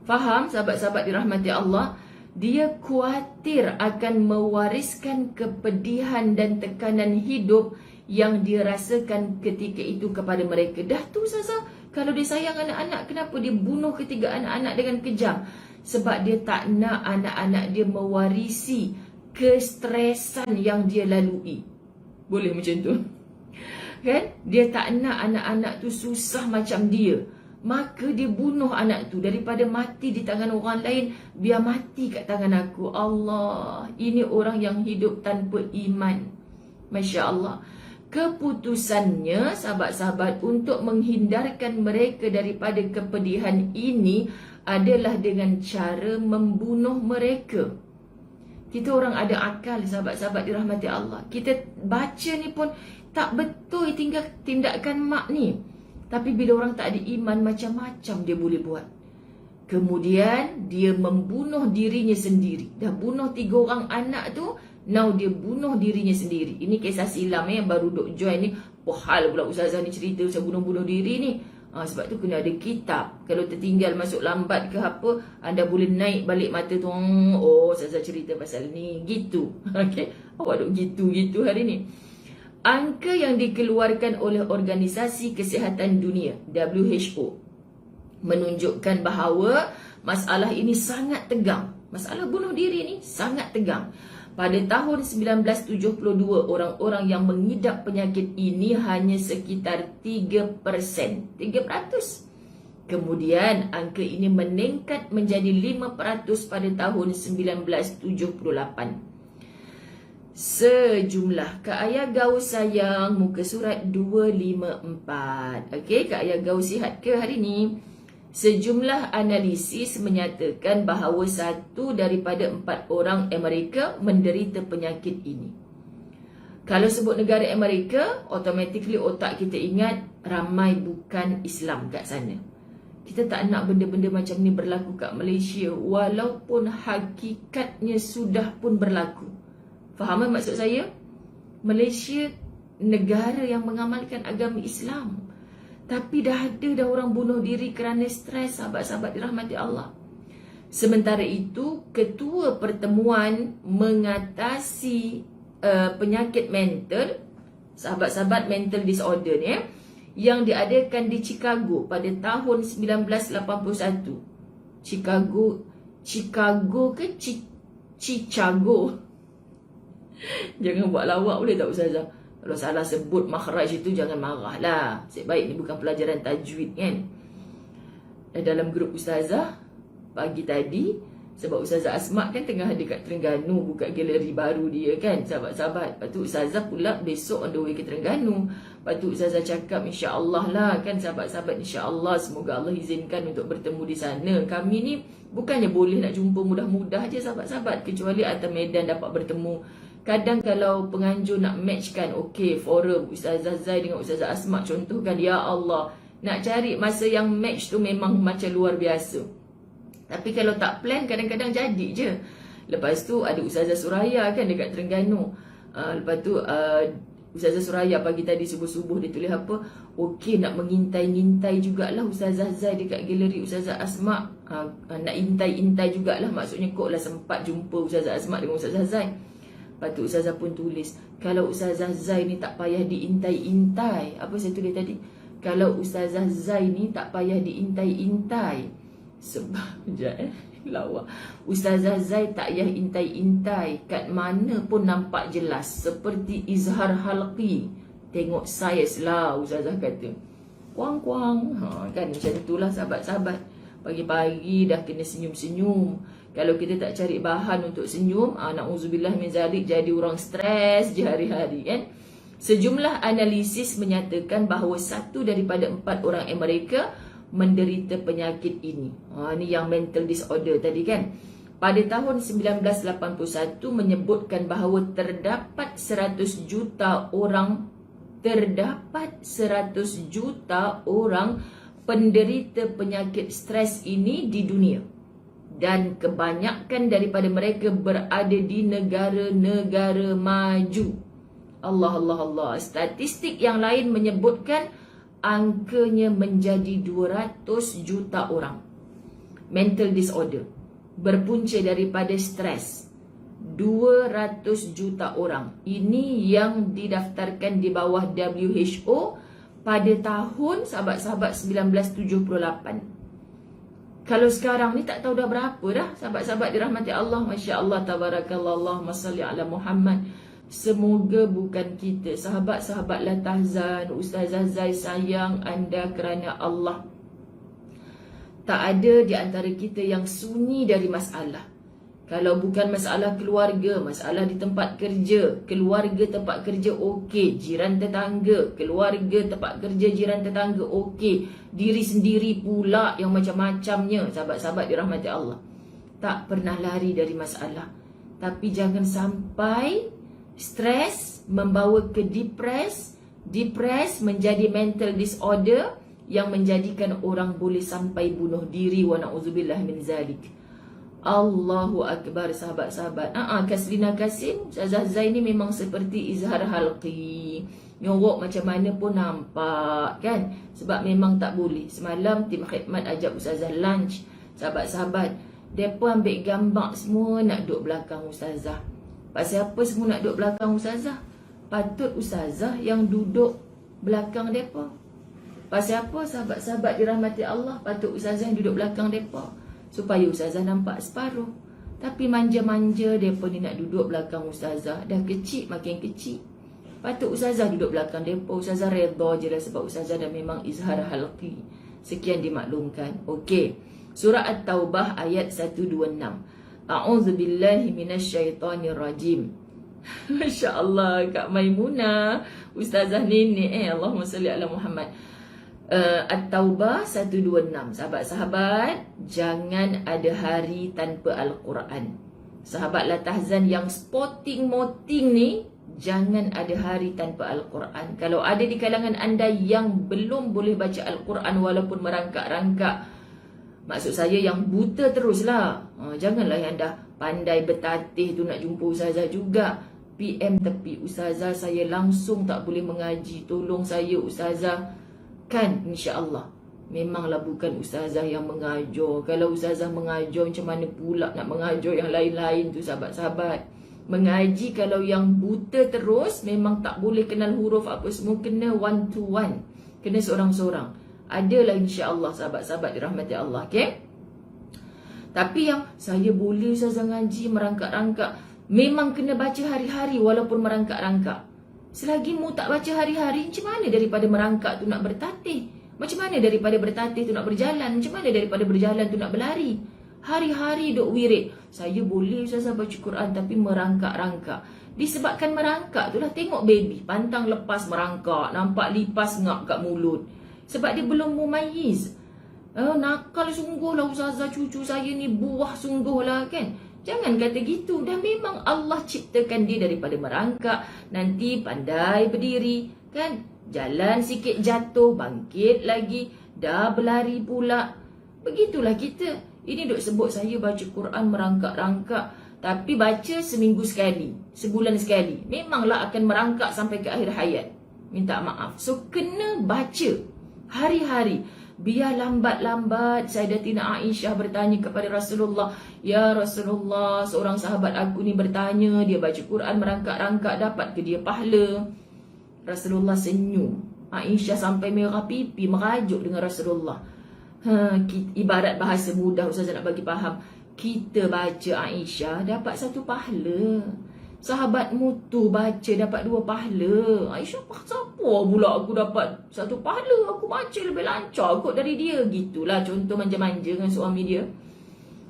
Faham sahabat-sahabat dirahmati Allah? Dia khawatir akan mewariskan kepedihan dan tekanan hidup yang dia rasakan ketika itu kepada mereka. Dah tu Ustazah, kalau dia sayang anak-anak, kenapa dia bunuh ketiga anak-anak dengan kejam? Sebab dia tak nak anak-anak dia mewarisi kestresan yang dia lalui. Boleh macam tu? Kan? Dia tak nak anak-anak tu susah macam dia. Maka dia bunuh anak tu. Daripada mati di tangan orang lain, biar mati kat tangan aku. Allah, ini orang yang hidup tanpa iman. Masya Allah. Keputusannya, sahabat-sahabat, untuk menghindarkan mereka daripada kepedihan ini adalah dengan cara membunuh mereka. Kita orang ada akal, sahabat-sahabat dirahmati Allah. Kita baca ni pun tak betul tindakan mak ni. Tapi bila orang tak ada iman, macam-macam dia boleh buat. Kemudian dia membunuh dirinya sendiri. Dah bunuh 3 orang anak tu, now dia bunuh dirinya sendiri. Ini kisah silam yang baru duk join ni. Hal pula Ustazah ni cerita pasal bunuh-bunuh diri ni. Sebab tu kena ada kitab. Kalau tertinggal masuk lambat ke apa, anda boleh naik balik mata tu. Oh, Ustazah cerita pasal ni. Gitu. Okay. Awak duk gitu-gitu hari ni. Angka yang dikeluarkan oleh Organisasi Kesihatan Dunia WHO menunjukkan bahawa masalah ini sangat tegang. Masalah bunuh diri ni sangat tegang. Pada tahun 1972, orang-orang yang mengidap penyakit ini hanya sekitar 3%. Kemudian angka ini meningkat menjadi 5% pada tahun 1978. Sejumlah Kak Ayah Gaus sayang, muka surat 254. Okey, Kak Ayah Gaus sihat ke hari ni? Sejumlah analisis menyatakan bahawa 1 daripada 4 orang Amerika menderita penyakit ini. Kalau sebut negara Amerika, automatically otak kita ingat ramai bukan Islam kat sana. Kita tak nak benda-benda macam ni berlaku kat Malaysia, walaupun hakikatnya sudah pun berlaku. Faham maksud saya? Malaysia negara yang mengamalkan agama Islam. Tapi dah ada orang bunuh diri kerana stres, sahabat-sahabat dirahmati Allah. Sementara itu, Ketua Pertemuan Mengatasi Penyakit Mental, sahabat-sahabat mental disorder ni, yang diadakan di Chicago pada tahun 1981. Chicago ke Chicago? Jangan buat lawak boleh tak Ustazah? Kalau salah sebut makhraj itu jangan marah lah. Sebaik ni bukan pelajaran tajwid kan. Dalam grup Ustazah pagi tadi, sebab Ustazah Asma kan tengah dekat Terengganu buka galeri baru dia kan, sahabat-sahabat. Lepas tu Ustazah pula besok on the way ke Terengganu. Lepas tu Ustazah cakap insya-Allah lah kan, sahabat-sahabat, insya-Allah semoga Allah izinkan untuk bertemu di sana. Kami ni bukannya boleh nak jumpa mudah-mudah je sahabat-sahabat, kecuali atas medan dapat bertemu. Kadang kalau penganjur nak matchkan, okey, forum Ustazah Zai dengan Ustazah Asma contohkan, ya Allah, nak cari masa yang match tu memang macam luar biasa. Tapi kalau tak plan, kadang-kadang jadi je. Lepas tu ada Ustazah Suraya kan dekat Terengganu. Lepas tu Ustazah Suraya pagi tadi subuh-subuh dia tulis apa, okey, nak mengintai-ngintai jugalah Ustazah Zai dekat galeri Ustazah Asma. Nak intai-intai jugalah, maksudnya kok lah sempat jumpa Ustazah Asma dengan Ustazah Zai. Lepas tu Ustazah pun tulis, kalau Ustazah Zai ni tak payah diintai-intai. Apa saya tulis tadi? Kalau Ustazah Zai ni tak payah diintai-intai. Sebab, lawak. Ustazah Zai tak payah intai-intai. Kat mana pun nampak jelas. Seperti izhar halqi. Tengok saiz lah Ustazah kata. Kuang-kuang. Kan macam itulah sahabat-sahabat. Pagi-pagi dah kena senyum-senyum. Kalau kita tak cari bahan untuk senyum, na'udzubillah min zalik, jadi orang stres je hari-hari kan. Sejumlah analisis menyatakan bahawa 1 daripada 4 orang Amerika menderita penyakit ini. Ini yang mental disorder tadi kan. Pada tahun 1981 menyebutkan bahawa terdapat 100 juta orang penderita penyakit stres ini di dunia. Dan kebanyakan daripada mereka berada di negara-negara maju. Allah. Statistik yang lain menyebutkan angkanya menjadi 200 juta orang. Mental disorder berpunca daripada stres. 200 juta orang. Ini yang didaftarkan di bawah WHO pada tahun sahabat-sahabat 1978. Kalau sekarang ni tak tahu dah berapa dah sahabat-sahabat dirahmati Allah. Masya Allah, tabarakallah, Allahumma salli ala Muhammad. Semoga bukan kita, sahabat-sahabat la tahzan, Ustazah Zai sayang anda kerana Allah. Tak ada di antara kita yang sunyi dari masalah. Kalau bukan masalah keluarga, masalah di tempat kerja, keluarga tempat kerja okey, jiran tetangga, keluarga tempat kerja, jiran tetangga okey, diri sendiri pula yang macam-macamnya, sahabat-sahabat dirahmati Allah. Tak pernah lari dari masalah. Tapi jangan sampai stres membawa ke depres menjadi mental disorder yang menjadikan orang boleh sampai bunuh diri, wa na'udzubillah min zalik. Allahu Akbar sahabat-sahabat. Kaslina Kasim, Ustazah Zai ni memang seperti izhar halqi. Nyorok macam mana pun nampak kan. Sebab memang tak boleh. Semalam tim khidmat ajak Ustazah lunch. Sahabat-sahabat, mereka ambil gambar semua nak duduk belakang Ustazah. Pasal apa semua nak duduk belakang Ustazah? Patut Ustazah yang duduk belakang mereka. Pasal apa sahabat-sahabat dirahmati Allah? Patut Ustazah yang duduk belakang mereka, supaya Ustazah nampak separuh. Tapi manja-manja mereka ni nak duduk belakang Ustazah. Dah kecil makin kecil. Patut Ustazah duduk belakang mereka. Ustazah redha je lah sebab Ustazah dah memang izhar halqi. Sekian dimaklumkan. Okey. Surah At-Taubah ayat 126. A'udzubillahi minasyaitonirrajim. Masya Allah, Kak Maimunah, Ustazah Nenek, Allahumma salli ala Muhammad. At-Taubah 126. Sahabat-sahabat, jangan ada hari tanpa Al-Quran. Sahabat la tahzan yang sporting-moting ni, jangan ada hari tanpa Al-Quran. Kalau ada di kalangan anda yang belum boleh baca Al-Quran walaupun merangkak-rangkak, maksud saya yang buta teruslah. Janganlah yang dah pandai bertatih tu nak jumpa Ustazah juga. PM tepi, Ustazah saya langsung tak boleh mengaji, tolong saya Ustazah. Kan insya-Allah memanglah bukan Ustazah yang mengajar. Kalau Ustazah mengajar, macam mana pula nak mengajar yang lain-lain tu sahabat-sahabat. Mengaji kalau yang buta terus, memang tak boleh kenal huruf apa semua, kena one to one, kena seorang-seorang. Adalah insya-Allah sahabat-sahabat dirahmati Allah, okey? Tapi yang saya boleh Ustazah ngaji merangkak-rangkak, memang kena baca hari-hari walaupun merangkak-rangkak. Selagi mu tak baca hari-hari, macam mana daripada merangkak tu nak bertatih? Macam mana daripada bertatih tu nak berjalan? Macam mana daripada berjalan tu nak berlari? Hari-hari duk wirid. Saya boleh Ustazah baca Quran tapi merangkak-rangkak. Disebabkan merangkak tu lah, tengok baby pantang lepas merangkak, nampak lipas ngap kat mulut. Sebab dia belum mumayyiz. Nakal sungguh lah Ustazah, cucu saya ni buah sungguh lah kan. Jangan kata gitu. Dah memang Allah ciptakan dia daripada merangkak, nanti pandai berdiri kan. Jalan sikit jatuh, bangkit lagi, dah berlari pula. Begitulah kita. Ini duk sebut saya baca Quran merangkak-rangkak, tapi baca seminggu sekali, sebulan sekali. Memanglah akan merangkak sampai ke akhir hayat. Minta maaf. So kena baca hari-hari. Biar lambat-lambat Sayyidatina Aisyah bertanya kepada Rasulullah, "Ya Rasulullah, seorang sahabat aku ni bertanya, dia baca Quran merangkak-rangkak, dapat ke dia pahala?" Rasulullah senyum. Aisyah sampai merah pipi merajuk dengan Rasulullah. Ibarat bahasa mudah Ustazah nak bagi faham. Kita baca Aisyah dapat satu pahala. Sahabatmu tu baca dapat 2 pahala. Aisyah, siapa pula aku dapat 1 pahala? Aku baca lebih lancar kot dari dia. Gitulah contoh manja-manja dengan suami dia.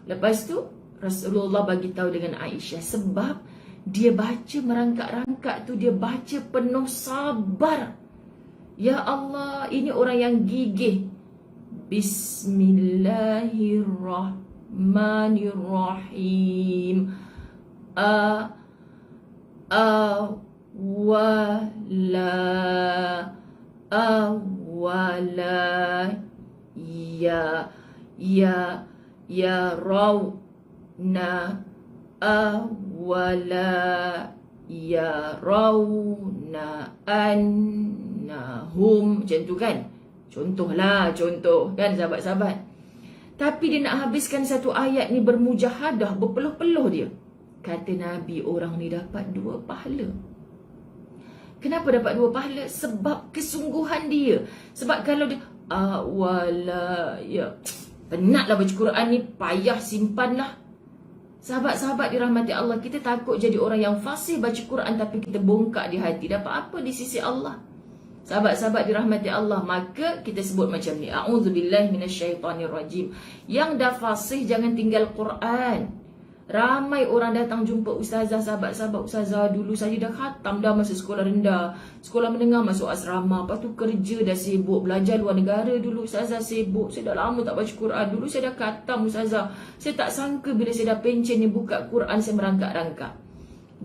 Lepas tu Rasulullah bagi tahu dengan Aisyah, sebab dia baca merangkak-rangkak tu, dia baca penuh sabar. Ya Allah, ini orang yang gigih. Bismillahirrahmanirrahim. Awala ya rawna awala ya rawna annahum. Macam tu kan? Contohlah, contoh kan sahabat-sahabat. Tapi dia nak habiskan satu ayat ni bermujahadah, berpeluh-peluh dia. Kata Nabi, orang ni dapat 2 pahala. Kenapa dapat 2 pahala? Sebab kesungguhan dia. Sebab kalau dia awala ya, penatlah baca Quran ni, payah simpanlah. Sahabat-sahabat dirahmati Allah, kita takut jadi orang yang fasih baca Quran tapi kita bongkak di hati. Dapat apa di sisi Allah? Sahabat-sahabat dirahmati Allah, maka kita sebut macam ni, a'udzubillahi minasyaitonirrajim. Yang dah fasih jangan tinggal Quran. Ramai orang datang jumpa ustazah, sahabat-sahabat ustazah, dulu saya dah khatam dah masa sekolah rendah, sekolah menengah masuk asrama, lepas tu kerja dah sibuk, belajar luar negara dulu ustazah sibuk, saya dah lama tak baca Quran, dulu saya dah khatam ustazah, saya tak sangka bila saya dah pencen ni buka Quran saya merangkak-rangkak.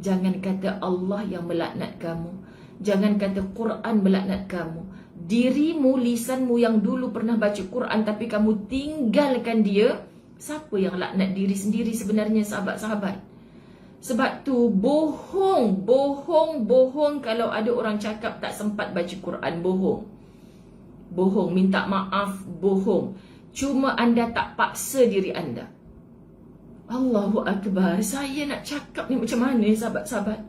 Jangan kata Allah yang melaknat kamu, jangan kata Quran melaknat kamu. Dirimu, lisanmu yang dulu pernah baca Quran tapi kamu tinggalkan dia. Siapa yang laknat diri sendiri sebenarnya sahabat-sahabat? Sebab tu bohong kalau ada orang cakap tak sempat baca Quran. Bohong, minta maaf, bohong. Cuma anda tak paksa diri anda. Allahu Akbar. Saya nak cakap ni macam mana sahabat-sahabat?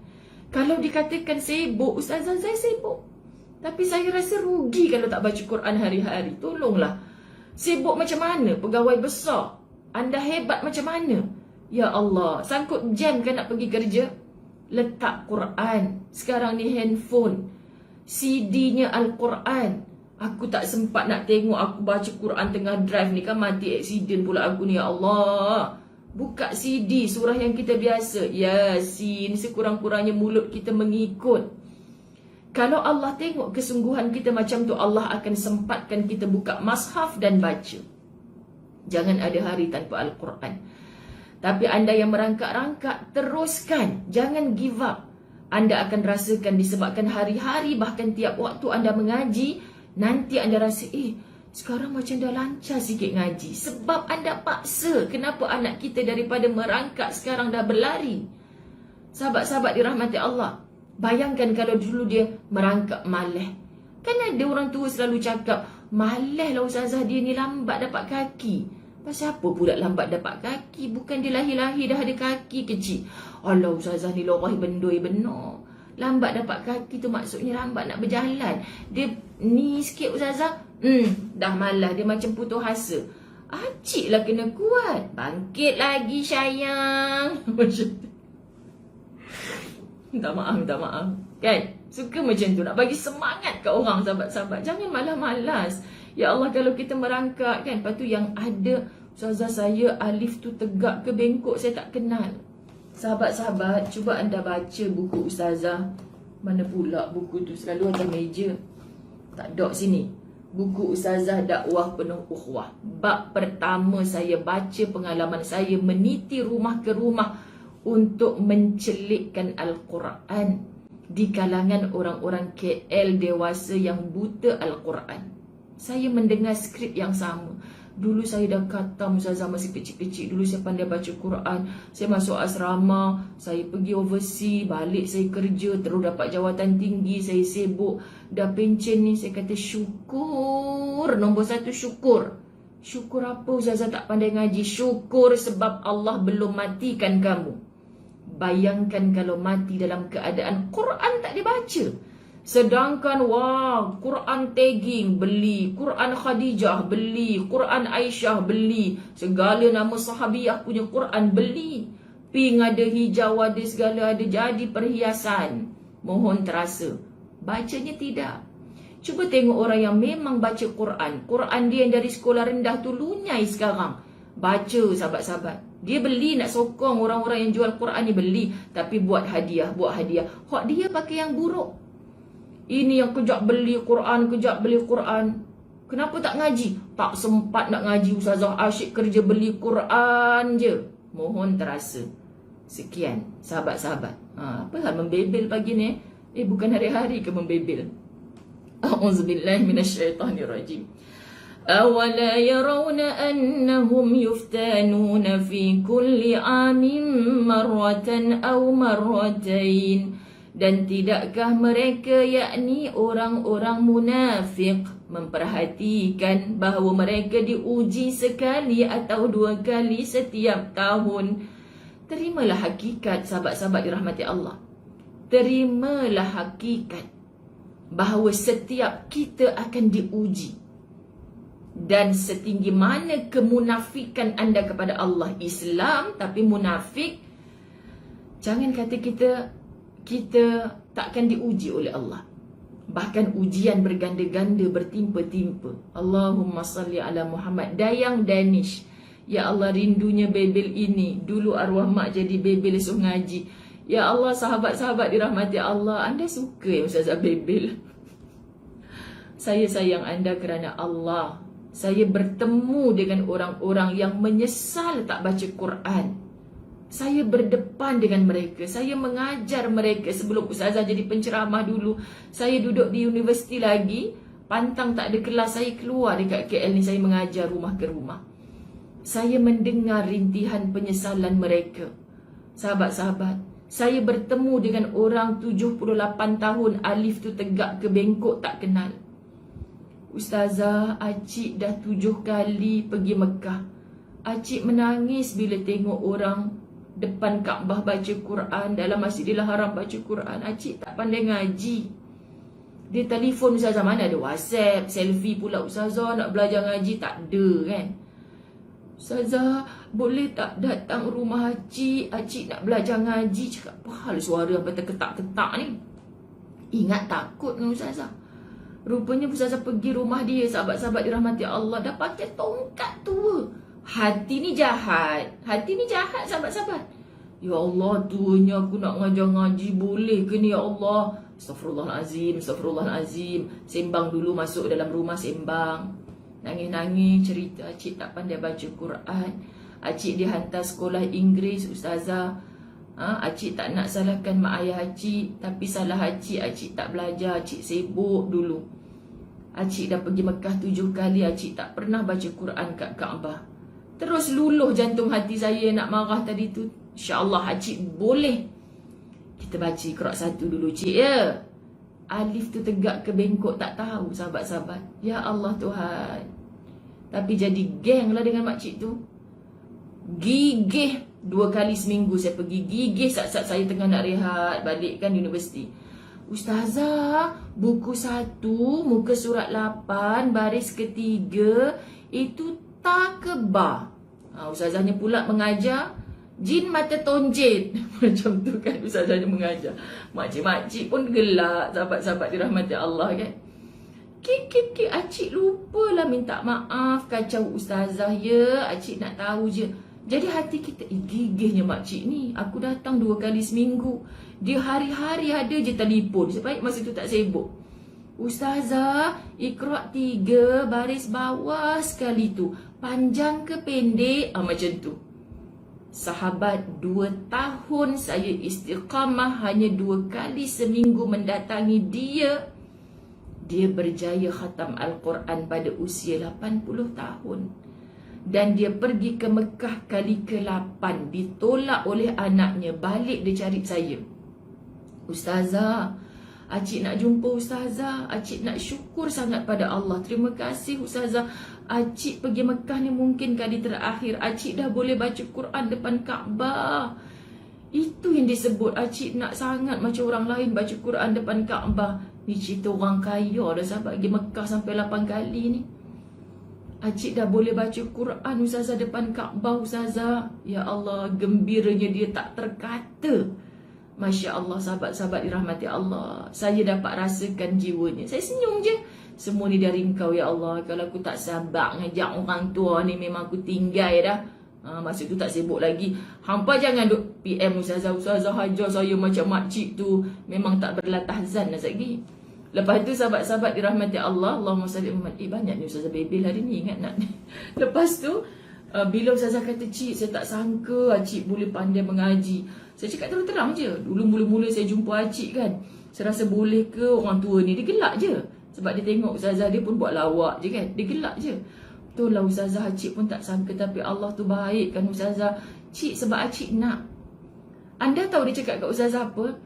Kalau dikatakan sibuk, ustazah saya sibuk, tapi saya rasa rugi kalau tak baca Quran hari-hari. Tolonglah. Sibuk macam mana? Pegawai besar. Anda hebat macam mana? Ya Allah, sangkut jam kan nak pergi kerja? Letak Quran. Sekarang ni handphone, CD-nya Al-Quran. Aku tak sempat nak tengok aku baca Quran tengah drive ni, kan mati accident pula aku ni. Ya Allah, buka CD surah yang kita biasa, Yasin, sekurang-kurangnya mulut kita mengikut. Kalau Allah tengok kesungguhan kita macam tu, Allah akan sempatkan kita buka mushaf dan baca. Jangan ada hari tanpa Al-Quran. Tapi anda yang merangkak-rangkak, teruskan. Jangan give up. Anda akan rasakan disebabkan hari-hari, bahkan tiap waktu anda mengaji, nanti anda rasa, sekarang macam dah lancar sikit ngaji. Sebab anda paksa. Kenapa anak kita daripada merangkak sekarang dah berlari? Sahabat-sahabat dirahmati Allah, bayangkan kalau dulu dia merangkak malah. Kan ada orang tua selalu cakap, malah lah ustazah dia ni lambat dapat kaki. Pasal apa pula lambat dapat kaki? Bukan dia lahir-lahir dah ada kaki kecil. Allah, ustazah ni lorah bendoi benar. Lambat dapat kaki tu maksudnya lambat nak berjalan. Dia ni sikit ustazah, dah malas, dia macam putus asa. Acik lah kena kuat. Bangkit lagi sayang. Macam tu. Minta maaf. Kan? Suka macam tu. Nak bagi semangat ke orang, sahabat-sahabat. Jangan malas-malas. Ya Allah, kalau kita merangkak kan, lepas tu yang ada, ustazah saya alif tu tegak ke bengkok saya tak kenal. Sahabat-sahabat, cuba anda baca buku ustazah. Mana pula buku tu? Selalu atas meja. Tak dok sini. Buku ustazah dakwah penuh ukhuwah. Bab pertama saya baca pengalaman saya meniti rumah ke rumah untuk mencelikkan Al-Quran di kalangan orang-orang KL dewasa yang buta Al-Quran. Saya mendengar skrip yang sama. Dulu saya dah khatam ustazah masih kecil-kecil. Dulu saya pandai baca Quran. Saya masuk asrama, saya pergi overseas, balik saya kerja, terus dapat jawatan tinggi, saya sibuk. Dah pencen ni, saya kata syukur. Nombor 1 syukur. Syukur apa ustazah tak pandai ngaji? Syukur sebab Allah belum matikan kamu. Bayangkan kalau mati dalam keadaan Quran tak dibaca. Sedangkan Quran tagging beli, Quran Khadijah beli, Quran Aisyah beli, segala nama sahabiah punya Quran beli. pink, ada hijau, ada segala, ada jadi perhiasan. Mohon terasa. Bacanya tidak. Cuba tengok orang yang memang baca Quran. Quran dia yang dari sekolah rendah tu lunyai sekarang. Baca, sahabat-sahabat. Dia beli, nak sokong orang-orang yang jual Quran ni beli. Tapi buat hadiah. Hak dia pakai yang buruk. Ini yang kejap beli Quran, kejap beli Quran. Kenapa tak ngaji? Tak sempat nak ngaji, Ustazah. Asyik kerja beli Quran je. Mohon terasa. Sekian, sahabat-sahabat. Apa hal membebel pagi ni? Bukan hari-hari ke membebel? A'udzubillahi minasyaitanirrajim. Awala yarawna annahum yuftanuna fi kulli amin marratan aw marratain. Dan tidakkah mereka, yakni orang-orang munafik, memperhatikan bahawa mereka diuji sekali atau 2 kali setiap tahun? Terimalah hakikat, sahabat-sahabat dirahmati Allah. Terimalah hakikat bahawa setiap kita akan diuji. Dan setinggi mana kemunafikan anda kepada Allah, Islam tapi munafik, jangan kata kita takkan diuji oleh Allah. Bahkan ujian berganda-ganda, bertimpa-timpa. Allahumma salli ala Muhammad. Dayang Danish, ya Allah, rindunya bebel ini. Dulu arwah mak jadi bebel esok ngaji. Ya Allah, sahabat-sahabat dirahmati Allah, anda suka ya Ustazah bebel? Saya sayang anda kerana Allah. Saya bertemu dengan orang-orang yang menyesal tak baca Quran. Saya berdepan dengan mereka. Saya mengajar mereka sebelum Ustazah jadi penceramah dulu. Saya duduk di universiti lagi. Pantang tak ada kelas, saya keluar dekat KL ni, saya mengajar rumah ke rumah. Saya mendengar rintihan penyesalan mereka. Sahabat-sahabat, saya bertemu dengan orang 78 tahun, alif tu tegak ke bengkok tak kenal. Ustazah, acik dah 7 kali pergi Mekah. Acik menangis bila tengok orang depan Kaabah baca Quran, dalam Masjidil Haram baca Quran. Acik tak pandai ngaji. Dia telefon Ustazah, mana ada WhatsApp, selfie pula Ustazah, nak belajar ngaji tak ada kan. Ustazah, boleh tak datang rumah acik? Acik nak belajar ngaji. Cakap, apa hal suara sampai terketak-ketak ni? Ingat takut dengan Ustazah. Rupanya Ustazah pergi rumah dia, sahabat-sahabat dirahmati Allah, dah pakai tongkat tua. Hati ni jahat. Hati ni jahat, sahabat-sahabat. Ya Allah, tuanya aku nak ngajar ngaji, boleh ke ni ya Allah? Astaghfirullahalazim, astaghfirullahalazim. Sembang dulu, masuk dalam rumah sembang. Nangis-nangis cerita acik tak pandai baca Quran. Acik dihantar sekolah Inggeris Ustazah. Acik tak nak salahkan mak ayah acik, tapi salah acik tak belajar, acik sibuk dulu. Acik dah pergi Mekah 7 kali, acik tak pernah baca Quran kat Kaabah. Terus luluh jantung hati saya nak marah tadi tu. InsyaAllah acik boleh. Kita baca Iqra' 1 dulu cik ya. Alif tu tegak ke bengkok tak tahu, sahabat-sahabat. Ya Allah Tuhan. Tapi jadi geng lah dengan makcik tu. Gigih 2 kali seminggu saya pergi. Gigih saat-saat saya tengah nak rehat balik kan universiti. Ustazah, buku 1 muka surat 8 baris ketiga itu takeba. Ustazahnya pula mengajar jin mata tonjit. Macam tu kan Ustazahnya mengajar. Makcik-makcik pun gelak, sahabat-sahabat dirahmati Allah kan. Acik lupalah minta maaf, kacau Ustazah ya. Acik nak tahu je. Jadi hati kita, gigihnya makcik ni. Aku datang 2 kali seminggu. Dia hari-hari ada je telefon. Sebaik masa tu tak sibuk. Ustazah, Iqra' 3 baris bawah sekali tu. Panjang ke pendek? Macam tu. Sahabat, 2 tahun saya istiqamah, hanya 2 kali seminggu mendatangi dia. Dia berjaya khatam Al-Quran pada usia 80 tahun. Dan dia pergi ke Mekah kali ke-8. Ditolak oleh anaknya. Balik dia cari saya. Ustazah, acik nak jumpa Ustazah. Acik nak syukur sangat pada Allah. Terima kasih Ustazah. Acik pergi Mekah ni mungkin kali terakhir. Acik dah boleh baca Quran depan Kaabah. Itu yang disebut acik nak sangat macam orang lain baca Quran depan Kaabah. Ni cerita orang kaya dah sahabat pergi Mekah sampai 8 kali ni. Acik dah boleh baca Quran Ustazah depan Kaabah Ustazah. Ya Allah, gembiranya dia tak terkata. Masya Allah, sahabat-sahabat dirahmati Allah. Saya dapat rasakan jiwanya. Saya senyum je. Semua ni dari Engkau ya Allah. Kalau aku tak sabar ngajak orang tua ni, memang aku tinggal dah. Masa tu tak sibuk lagi. Hampa jangan duk PM Ustazah hajar saya macam makcik tu. Memang tak berlatah zan lah lagi. Lepas tu sahabat-sahabat dirahmati Allah, Allahumma salli Muhammad. Banyak ni Ustazah Bebel hari ni, ingat nak. Lepas tu bila Ustazah kata, cik saya tak sangka Acik boleh pandai mengaji. Saya cakap terus terang je. Dulu mula-mula saya jumpa Acik kan, saya rasa boleh ke orang tua ni. Dia gelak je. Sebab dia tengok Ustazah dia pun buat lawak je kan. Dia gelak je. Betul lah Ustazah, Acik pun tak sangka. Tapi Allah tu baik kan Ustazah. Cik sebab Acik nak. Anda tahu dia cakap kat Ustazah apa?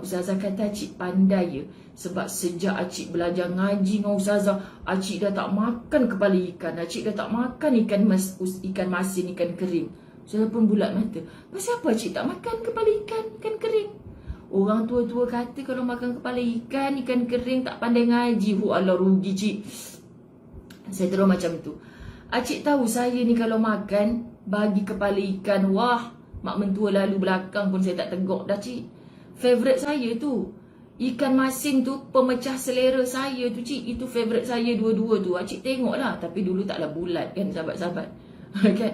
Ustazah kata Acik pandai ya. Sebab sejak Acik belajar ngaji dengan Ustazah, Acik dah tak makan kepala ikan. Acik dah tak makan ikan masin, ikan kering. Ustazah pun bulat mata. Pasal apa Acik tak makan kepala ikan kering? Orang tua-tua kata kalau makan kepala ikan kering tak pandai ngaji. Allah rugi cik. Saya terus macam tu. Acik tahu saya ni kalau makan bagi kepala ikan, wah, mak mentua lalu belakang pun saya tak teguk dah cik. Favourite saya tu ikan masin tu, pemecah selera saya tu cik. Itu favourite saya dua-dua tu. Acik tengok lah. Tapi dulu taklah bulat kan sahabat-sahabat. Kan?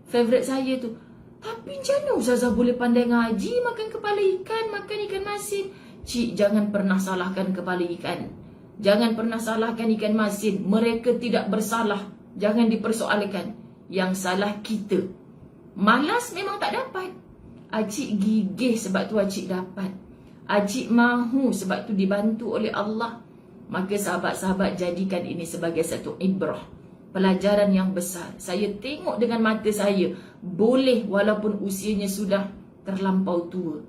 Favourite saya tu. Tapi macam mana Ustazah boleh pandai ngaji, makan kepala ikan, makan ikan masin? Cik, jangan pernah salahkan kepala ikan. Jangan pernah salahkan ikan masin. Mereka tidak bersalah. Jangan dipersoalkan. Yang salah kita. Malas memang tak dapat. Acik gigih sebab tu Acik dapat. Acik mahu sebab tu dibantu oleh Allah. Maka sahabat-sahabat jadikan ini sebagai satu ibrah. Pelajaran yang besar. Saya tengok dengan mata saya. Boleh walaupun usianya sudah terlampau tua.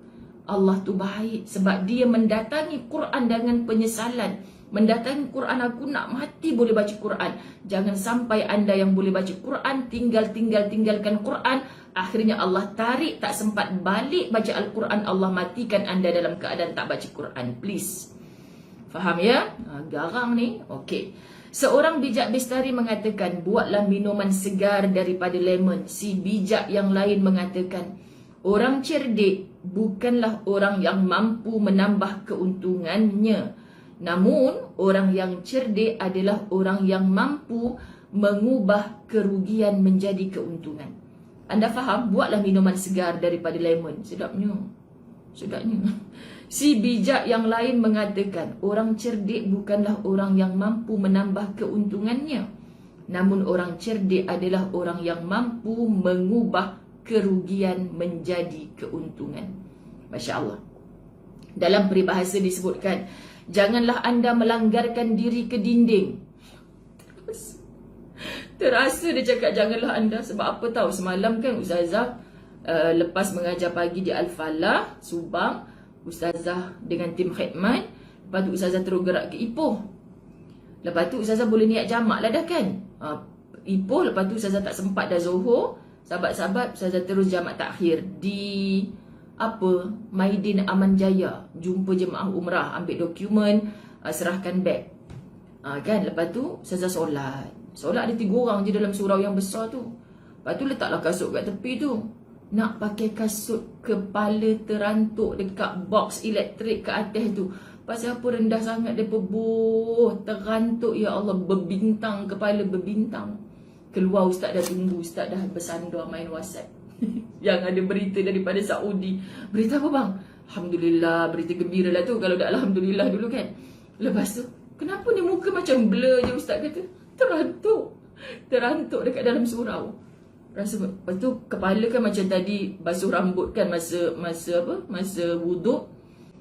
Allah tu baik sebab dia mendatangi Quran dengan penyesalan. Mendatangi Quran, aku nak mati boleh baca Quran. Jangan sampai anda yang boleh baca Quran tinggalkan Quran. Akhirnya Allah tarik, tak sempat balik baca Al-Quran. Allah matikan anda dalam keadaan tak baca Quran. Please. Faham ya? Garang ni. Okey. Seorang bijak bestari mengatakan, buatlah minuman segar daripada lemon. Si bijak yang lain mengatakan, orang cerdik bukanlah orang yang mampu menambah keuntungannya. Namun, orang yang cerdik adalah orang yang mampu mengubah kerugian menjadi keuntungan. Anda faham? Buatlah minuman segar daripada lemon. Sedapnya. Sedapnya. Si bijak yang lain mengatakan, orang cerdik bukanlah orang yang mampu menambah keuntungannya. Namun orang cerdik adalah orang yang mampu mengubah kerugian menjadi keuntungan. Masya Allah. Dalam peribahasa disebutkan, janganlah anda melanggarkan diri ke dinding. Terasa dia cakap janganlah anda. Sebab apa tahu? Semalam kan Ustazah lepas mengajar pagi di Al-Falah, Subang, Ustazah dengan tim khidmat. Lepas tu Ustazah terus gerak ke Ipoh. Lepas tu Ustazah boleh niat jamak lah dah kan. Ipoh, lepas tu Ustazah tak sempat dah Zohor. Sahabat-sahabat, Ustazah terus jamak takhir di Maidin Aman Jaya. Jumpa jemaah umrah, ambil dokumen, serahkan beg. Kan, lepas tu Ustazah solat. Solat ada 3 orang je dalam surau yang besar tu. Lepas tu letaklah kasut kat tepi tu. Nak pakai kasut kepala terantuk dekat box elektrik ke atas tu. Pasal apa rendah sangat dia pebuh, terantuk, ya Allah, berbintang, kepala berbintang. Keluar Ustaz dah tunggu, Ustaz dah bersandar main WhatsApp. Yang ada berita daripada Saudi. Berita apa bang? Alhamdulillah, berita gembira lah tu. Kalau dah Alhamdulillah dulu kan. Lepas tu, kenapa ni muka macam blur je Ustaz kata? Terantuk dekat dalam surau. Rasa, lepas tu kepala kan macam tadi basuh rambut kan masa wuduk.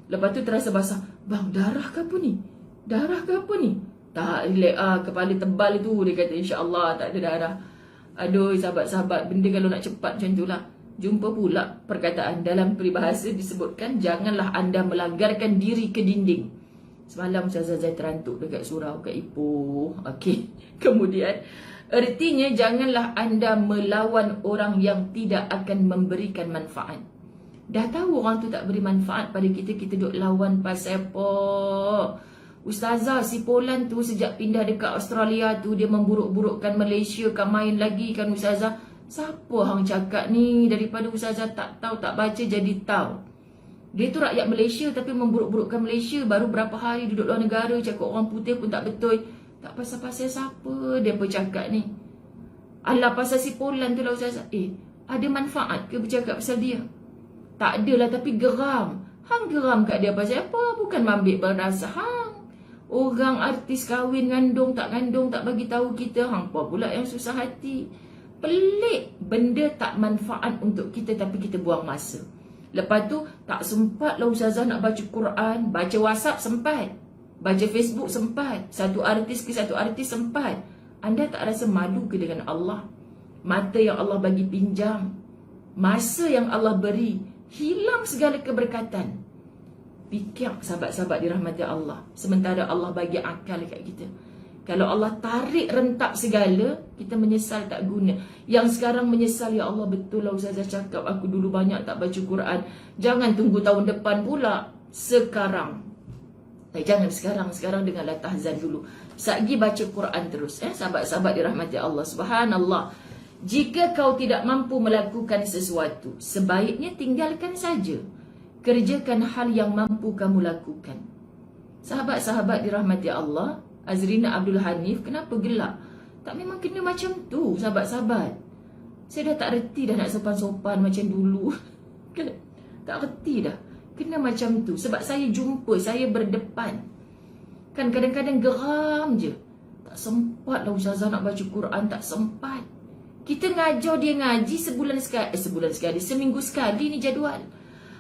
Lepas tu terasa basah. Bang, darah ke apa ni? Darah ke apa ni? Tak, relax kepala tebal tu. Dia kata insya-Allah tak ada darah. Aduh sahabat-sahabat, benda kalau nak cepat macam tu lah. Jumpa pula perkataan dalam peribahasa disebutkan, janganlah anda melanggarkan diri ke dinding. Semalam Ustazah terantuk dekat surau kat Ipoh. Okey. Kemudian artinya janganlah anda melawan orang yang tidak akan memberikan manfaat. Dah tahu orang tu tak beri manfaat pada kita, kita duk lawan pasal apa? Ustazah si Polan tu sejak pindah dekat Australia tu dia memburuk-burukkan Malaysia kan, main lagi kan Ustazah. Siapa hang cakap ni? Daripada Ustazah tak tahu tak baca jadi tahu. Dia tu rakyat Malaysia tapi memburuk-burukkan Malaysia. Baru berapa hari duduk luar negara cakap orang putih pun tak betul. Tak pasal-pasal siapa dia bercakap ni. Alah pasal si Polan tu lah Ustazah. Ada manfaat ke bercakap pasal dia? Tak adalah, tapi geram. Hang geram kat dia pasal apa? Bukan ambil berasa hang. Orang artis kahwin ngandung tak bagi tahu kita. Hang apa pula yang susah hati? Pelik. Benda tak manfaat untuk kita tapi kita buang masa. Lepas tu tak sempat lah Ustazah nak baca Quran. Baca WhatsApp sempat. Baca Facebook sempat. Satu artis ke satu artis sempat. Anda tak rasa malu ke dengan Allah? Mata yang Allah bagi pinjam, masa yang Allah beri, hilang segala keberkatan. Fikir sahabat-sahabat dirahmati Allah. Sementara Allah bagi akal kat kita. Kalau Allah tarik rentap segala, kita menyesal tak guna. Yang sekarang menyesal, ya Allah betul lah Ustazah cakap aku dulu banyak tak baca Quran. Jangan tunggu tahun depan pula. Sekarang. Jangan sekarang dengarlah tahzan dulu. Sagi baca Quran terus. Sahabat-sahabat dirahmati Allah. Subhanallah. Jika kau tidak mampu melakukan sesuatu, sebaiknya tinggalkan saja. Kerjakan hal yang mampu kamu lakukan. Sahabat-sahabat dirahmati Allah, Azrina Abdul Hanif, kenapa gelak? Tak memang kena macam tu, sahabat-sahabat. Saya dah tak reti dah nak sopan-sopan macam dulu. Tak reti dah. Kena macam tu. Sebab saya jumpa, saya berdepan. Kan kadang-kadang geram je. Tak sempat lah Ustazah nak baca Quran, tak sempat. Kita ngajar dia ngaji sebulan sekali, seminggu sekali ni jadual.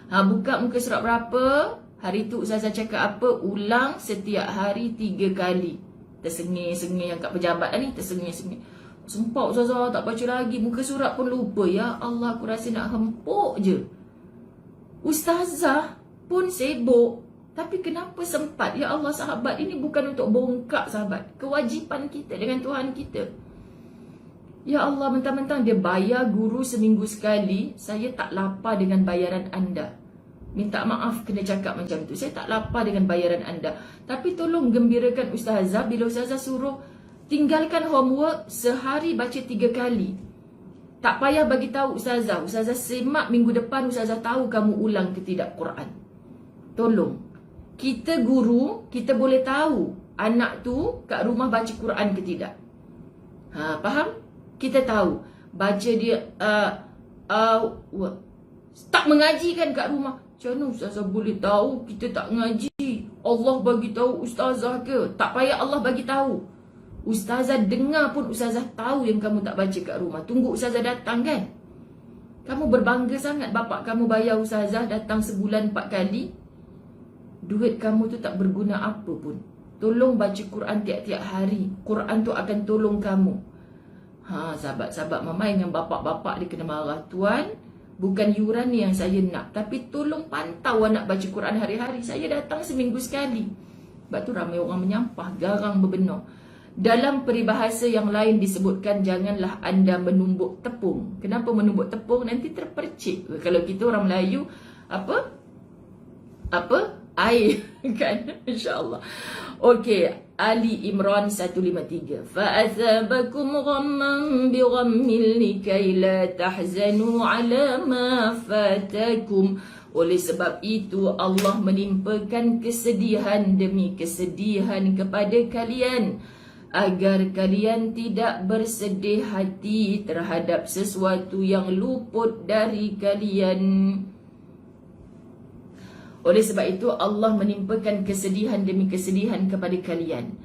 Buka muka surat berapa, hari tu Ustazah cakap apa, ulang setiap hari 3 kali. Tersengih-sengih yang kat pejabat ni, tersengih-sengih. Sempat Ustazah tak baca lagi, muka surat pun lupa. Ya Allah, aku rasa nak hempuk je. Ustazah pun sibuk, tapi kenapa sempat? Ya Allah, sahabat, ini bukan untuk bongkak sahabat. Kewajipan kita dengan Tuhan kita. Ya Allah, mentang-mentang dia bayar guru seminggu sekali, saya tak lapar dengan bayaran anda. Minta maaf kena cakap macam tu. Saya tak lapar dengan bayaran anda. Tapi tolong gembirakan Ustazah bila Ustazah suruh tinggalkan homework, sehari baca 3 kali. Tak payah bagi tahu Ustazah. Ustazah semak minggu depan, Ustazah tahu kamu ulang ke tidak Quran. Tolong. Kita guru, kita boleh tahu anak tu kat rumah baca Quran ke tidak. Faham? Kita tahu baca dia tak mengaji kan kat rumah. Macam mana Ustazah boleh tahu kita tak mengaji? Allah bagi tahu Ustazah ke? Tak payah Allah bagi tahu. Ustazah dengar pun Ustazah tahu yang kamu tak baca kat rumah. Tunggu Ustazah datang kan? Kamu berbangga sangat bapak kamu bayar Ustazah datang sebulan 4 kali. Duit kamu tu tak berguna apa pun. Tolong baca Quran tiap-tiap hari. Quran tu akan tolong kamu. Sahabat-sahabat mamai dengan bapak-bapak dia kena marah. Tuan, bukan yuran ni yang saya nak, tapi tolong pantau anak baca Quran hari-hari. Saya datang seminggu sekali. Sebab tu ramai orang menyampah, garang berbenar. Dalam peribahasa yang lain disebutkan, janganlah anda menumbuk tepung. Kenapa menumbuk tepung? Nanti terpercik. Kalau kita orang Melayu, air kan, insya-Allah. Okey, Ali Imran 153. Fa'athabakum ghamman bi ghammin likay la tahzanu ala ma fatakum. Oleh sebab itu Allah menimpakan kesedihan demi kesedihan kepada kalian, agar kalian tidak bersedih hati terhadap sesuatu yang luput dari kalian. Oleh sebab itu Allah menimpakan kesedihan demi kesedihan kepada kalian,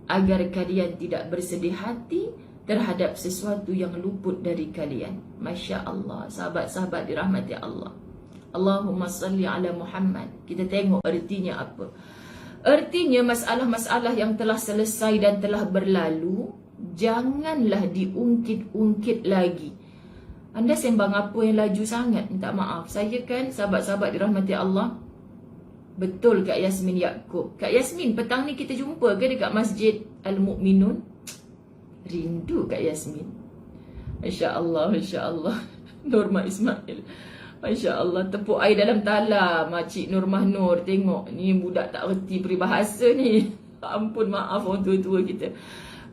agar kalian tidak bersedih hati terhadap sesuatu yang luput dari kalian. Masya Allah, sahabat-sahabat dirahmati Allah. Allahumma salli ala Muhammad. Kita tengok artinya apa. Artinya masalah-masalah yang telah selesai dan telah berlalu, janganlah diungkit-ungkit lagi. Anda sembang apa yang laju sangat? Minta maaf. Saya kan sahabat-sahabat dirahmati Allah. Betul Kak Yasmin Yaakob. Kak Yasmin, petang ni kita jumpa ke dekat Masjid Al-Mu'minun? Rindu Kak Yasmin. Masya Allah, Masya Allah. Norma Ismail. Masya Allah, tepuk air dalam talam. Makcik Nur Mahnur, tengok ni budak tak reti peribahasa ni. Ampun, maaf orang tua-tua kita.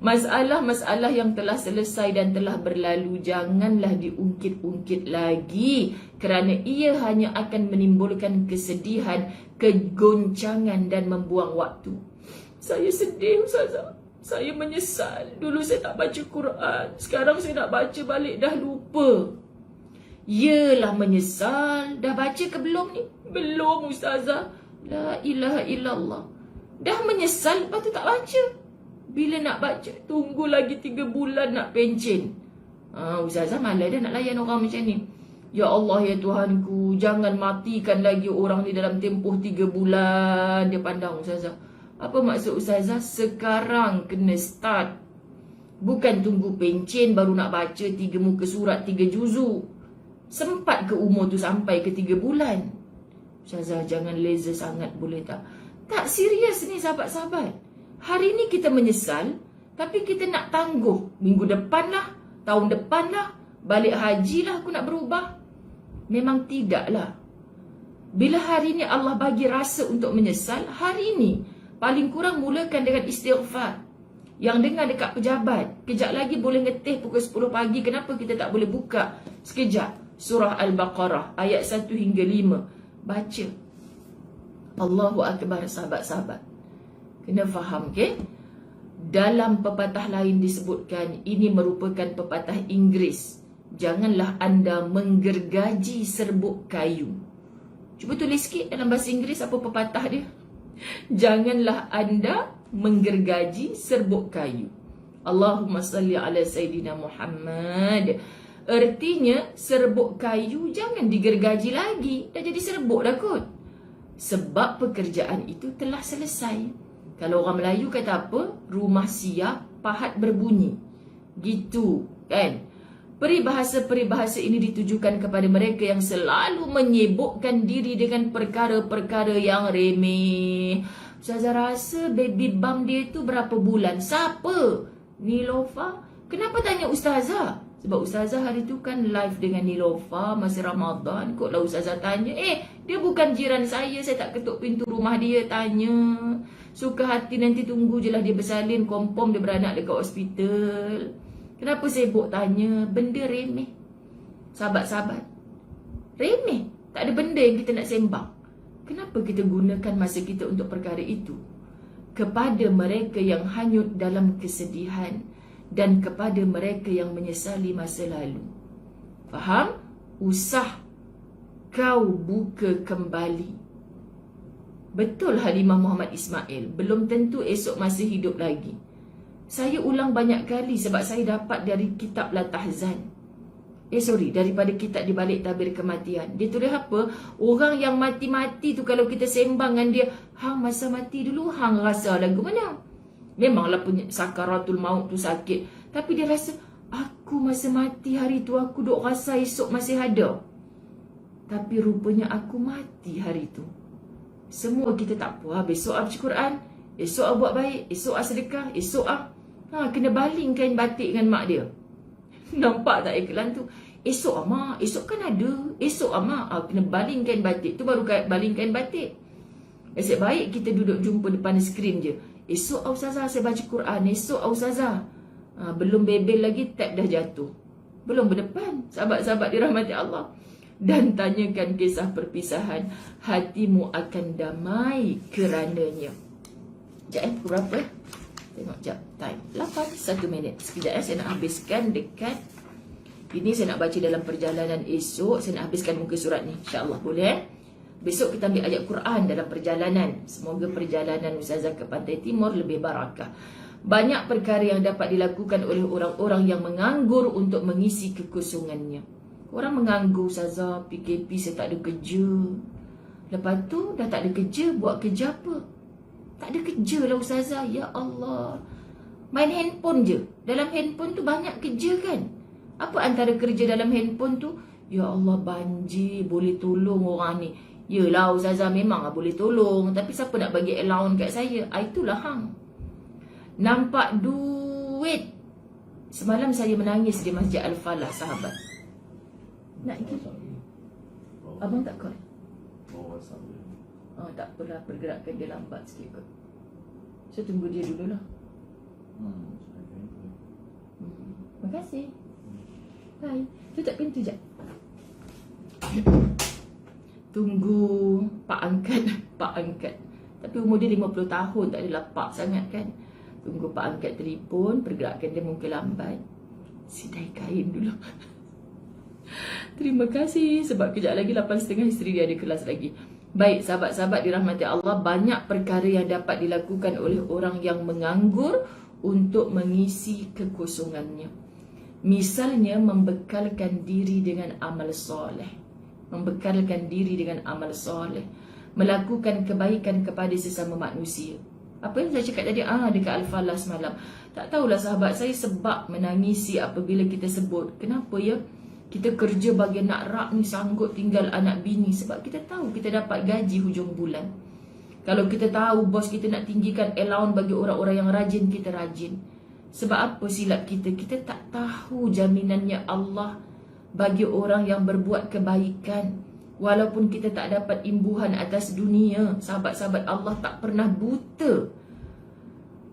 Masalah-masalah yang telah selesai dan telah berlalu janganlah diungkit-ungkit lagi, kerana ia hanya akan menimbulkan kesedihan, kegoncangan dan membuang waktu. Saya sedih, Ustazah. Saya menyesal. Dulu saya tak baca Quran. Sekarang saya nak baca balik dah lupa. Yelah menyesal. Dah baca ke belum ni? Belum, Ustazah. La ilaha illallah. Dah menyesal, lepas tu tak baca. Bila nak baca? Tunggu lagi 3 bulan nak pencen. Ustazah malas dah nak layan orang macam ni. Ya Allah, ya Tuhanku, jangan matikan lagi orang ni dalam tempoh 3 bulan. Dia pandang Ustazah. Apa maksud Ustazah? Sekarang kena start. Bukan tunggu pencen baru nak baca 3 muka surat, 3 juzuk. Sempat ke umur tu sampai ke 3 bulan? Ustazah, jangan laser sangat boleh tak? Tak serius ni sahabat-sahabat. Hari ni kita menyesal, tapi kita nak tangguh. Minggu depan lah, tahun depan lah, balik haji lah aku nak berubah. Memang tidaklah. Bila hari ni Allah bagi rasa untuk menyesal, hari ni paling kurang mulakan dengan istighfar. Yang dengar dekat pejabat, kejap lagi boleh ngeteh pukul 10 pagi. Kenapa kita tak boleh buka sekejap surah Al-Baqarah ayat 1 hingga 5. Baca. Allahu Akbar, sahabat-sahabat. Kena faham, okay? Dalam pepatah lain disebutkan, ini merupakan pepatah Inggeris. Janganlah anda menggergaji serbuk kayu. Cuba tulis sikit dalam bahasa Inggeris apa pepatah dia. Janganlah anda menggergaji serbuk kayu. Allahumma salli ala Sayyidina Muhammad. Artinya serbuk kayu jangan digergaji lagi. Dah jadi serbuk dah kot. Sebab pekerjaan itu telah selesai. Kalau orang Melayu kata apa? Rumah siap, pahat berbunyi. Gitu kan? Peribahasa-peribahasa ini ditujukan kepada mereka yang selalu menyibukkan diri dengan perkara-perkara yang remeh. Ustazah rasa baby bump dia tu berapa bulan? Siapa? Nilofa? Kenapa tanya Ustazah? Sebab Ustazah hari tu kan live dengan Nilofa masa Ramadan. Koklah Ustazah tanya, dia bukan jiran saya tak ketuk pintu rumah dia. Tanya. Suka hati nanti tunggu je lah dia bersalin. Confirm dia beranak dekat hospital. Kenapa sibuk tanya? Benda remeh. Sahabat-sahabat, remeh. Tak ada benda yang kita nak sembang. Kenapa kita gunakan masa kita untuk perkara itu? Kepada mereka yang hanyut dalam kesedihan dan kepada mereka yang menyesali masa lalu. Faham? Usah kau buka kembali. Betul Halimah Muhammad Ismail, belum tentu esok masih hidup lagi. Saya ulang banyak kali sebab saya dapat dari kitab La Tahzan. Daripada kitab di balik tabir kematian. Dia tulis apa? Orang yang mati-mati tu kalau kita sembang dengan dia, hang masa mati dulu, hang rasa lagu mana? Memanglah punya sakaratul maut tu sakit. Tapi dia rasa, aku masa mati hari tu aku duk rasa esok masih ada. Tapi rupanya aku mati hari tu. Semua kita tak apa. Besok baca Quran, esok buat baik, esok sedekah, esok kena baling kain batik dengan mak dia. Nampak tak iklan tu? Esok mak, esok kan ada. Esok mak, kena baling kain batik. Tu baru baling kain batik. Nasib baik kita duduk jumpa depan skrin je. Esok Ustazah saya baca Quran. Esok Ustazah. Belum bebel lagi tab dah jatuh. Belum berdepan. Sahabat-sahabat dirahmati Allah. Dan tanyakan kisah perpisahan. Hatimu akan damai kerananya. Sekejap pukul berapa Tengok jap time 1 minit. Sekejap saya nak habiskan dekat ini. Saya nak baca dalam perjalanan esok. Saya nak habiskan muka surat ni, InsyaAllah boleh. Besok kita ambil ayat Quran dalam perjalanan. Semoga perjalanan Ustazah ke Pantai Timur lebih barakah. Banyak perkara yang dapat dilakukan oleh orang-orang yang menganggur untuk mengisi kekosongannya. Orang menganggur, Ustazah, PKP saya tak ada kerja. Lepas tu dah tak ada kerja, buat kerja apa? Tak ada kerja lah Ustazah. Ya Allah. Main handphone je. Dalam handphone tu banyak kerja kan? Apa antara kerja dalam handphone tu? Ya Allah, banjir, boleh tolong orang ni. Yelah Ustazah, memanglah boleh tolong. Tapi siapa nak bagi allowance kat saya? Itulah hang. Nampak duit. Semalam saya menangis di Masjid Al-Falah, sahabat. Nak ikut? Abang tak call? Tak apalah, pergerakan dia lambat sikit kot. Saya tunggu dia dulu lah. Terima kasih. Bye. Tutup pintu je. Tunggu Pak Angkat. Pak Angkat. Tapi umur dia 50 tahun. Tak adalah Pak sangat kan. Tunggu Pak Angkat telefon. Pergerakan dia mungkin lambat. Sidai kain dulu. Terima kasih. Sebab kejap lagi 8.30 isteri dia ada kelas lagi. Baik, sahabat-sahabat dirahmati Allah, banyak perkara yang dapat dilakukan oleh orang yang menganggur untuk mengisi kekosongannya. Misalnya, membekalkan diri dengan amal soleh. Membekalkan diri dengan amal soleh. Melakukan kebaikan kepada sesama manusia. Apa yang saya cakap tadi? Dekat Al-Falah semalam. Tak tahulah sahabat, saya sebab menangisi apabila kita sebut. Kenapa ya? Kita kerja bagi nak rak ni sanggup tinggal anak bini. Sebab kita tahu kita dapat gaji hujung bulan. Kalau kita tahu bos kita nak tinggikan allowance bagi orang-orang yang rajin, kita rajin. Sebab apa silap kita? Kita tak tahu jaminannya Allah bagi orang yang berbuat kebaikan. Walaupun kita tak dapat imbuhan atas dunia, sahabat-sahabat Allah tak pernah buta.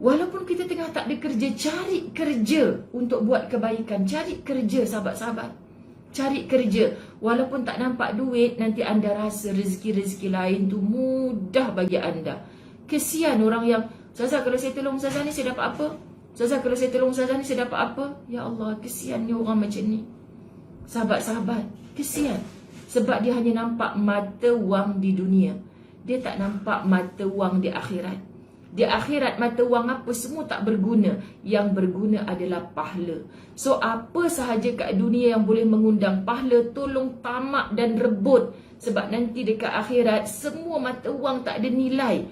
Walaupun kita tengah tak ada kerja, cari kerja untuk buat kebaikan. Cari kerja sahabat-sahabat. Cari kerja. Walaupun tak nampak duit, nanti anda rasa rezeki-rezeki lain tu mudah bagi anda. Kesian orang yang, Ustazah kalau saya tolong Ustazah ni saya dapat apa? Ustazah kalau saya tolong Ustazah ni saya dapat apa? Ya Allah, kesiannya orang macam ni. Sahabat-sahabat, kesian. Sebab dia hanya nampak mata wang di dunia. Dia tak nampak mata wang di akhirat. Di akhirat mata wang apa semua tak berguna. Yang berguna adalah pahala. So apa sahaja kat dunia yang boleh mengundang pahala, tolong tamak dan rebut. Sebab nanti dekat akhirat semua mata wang tak ada nilai.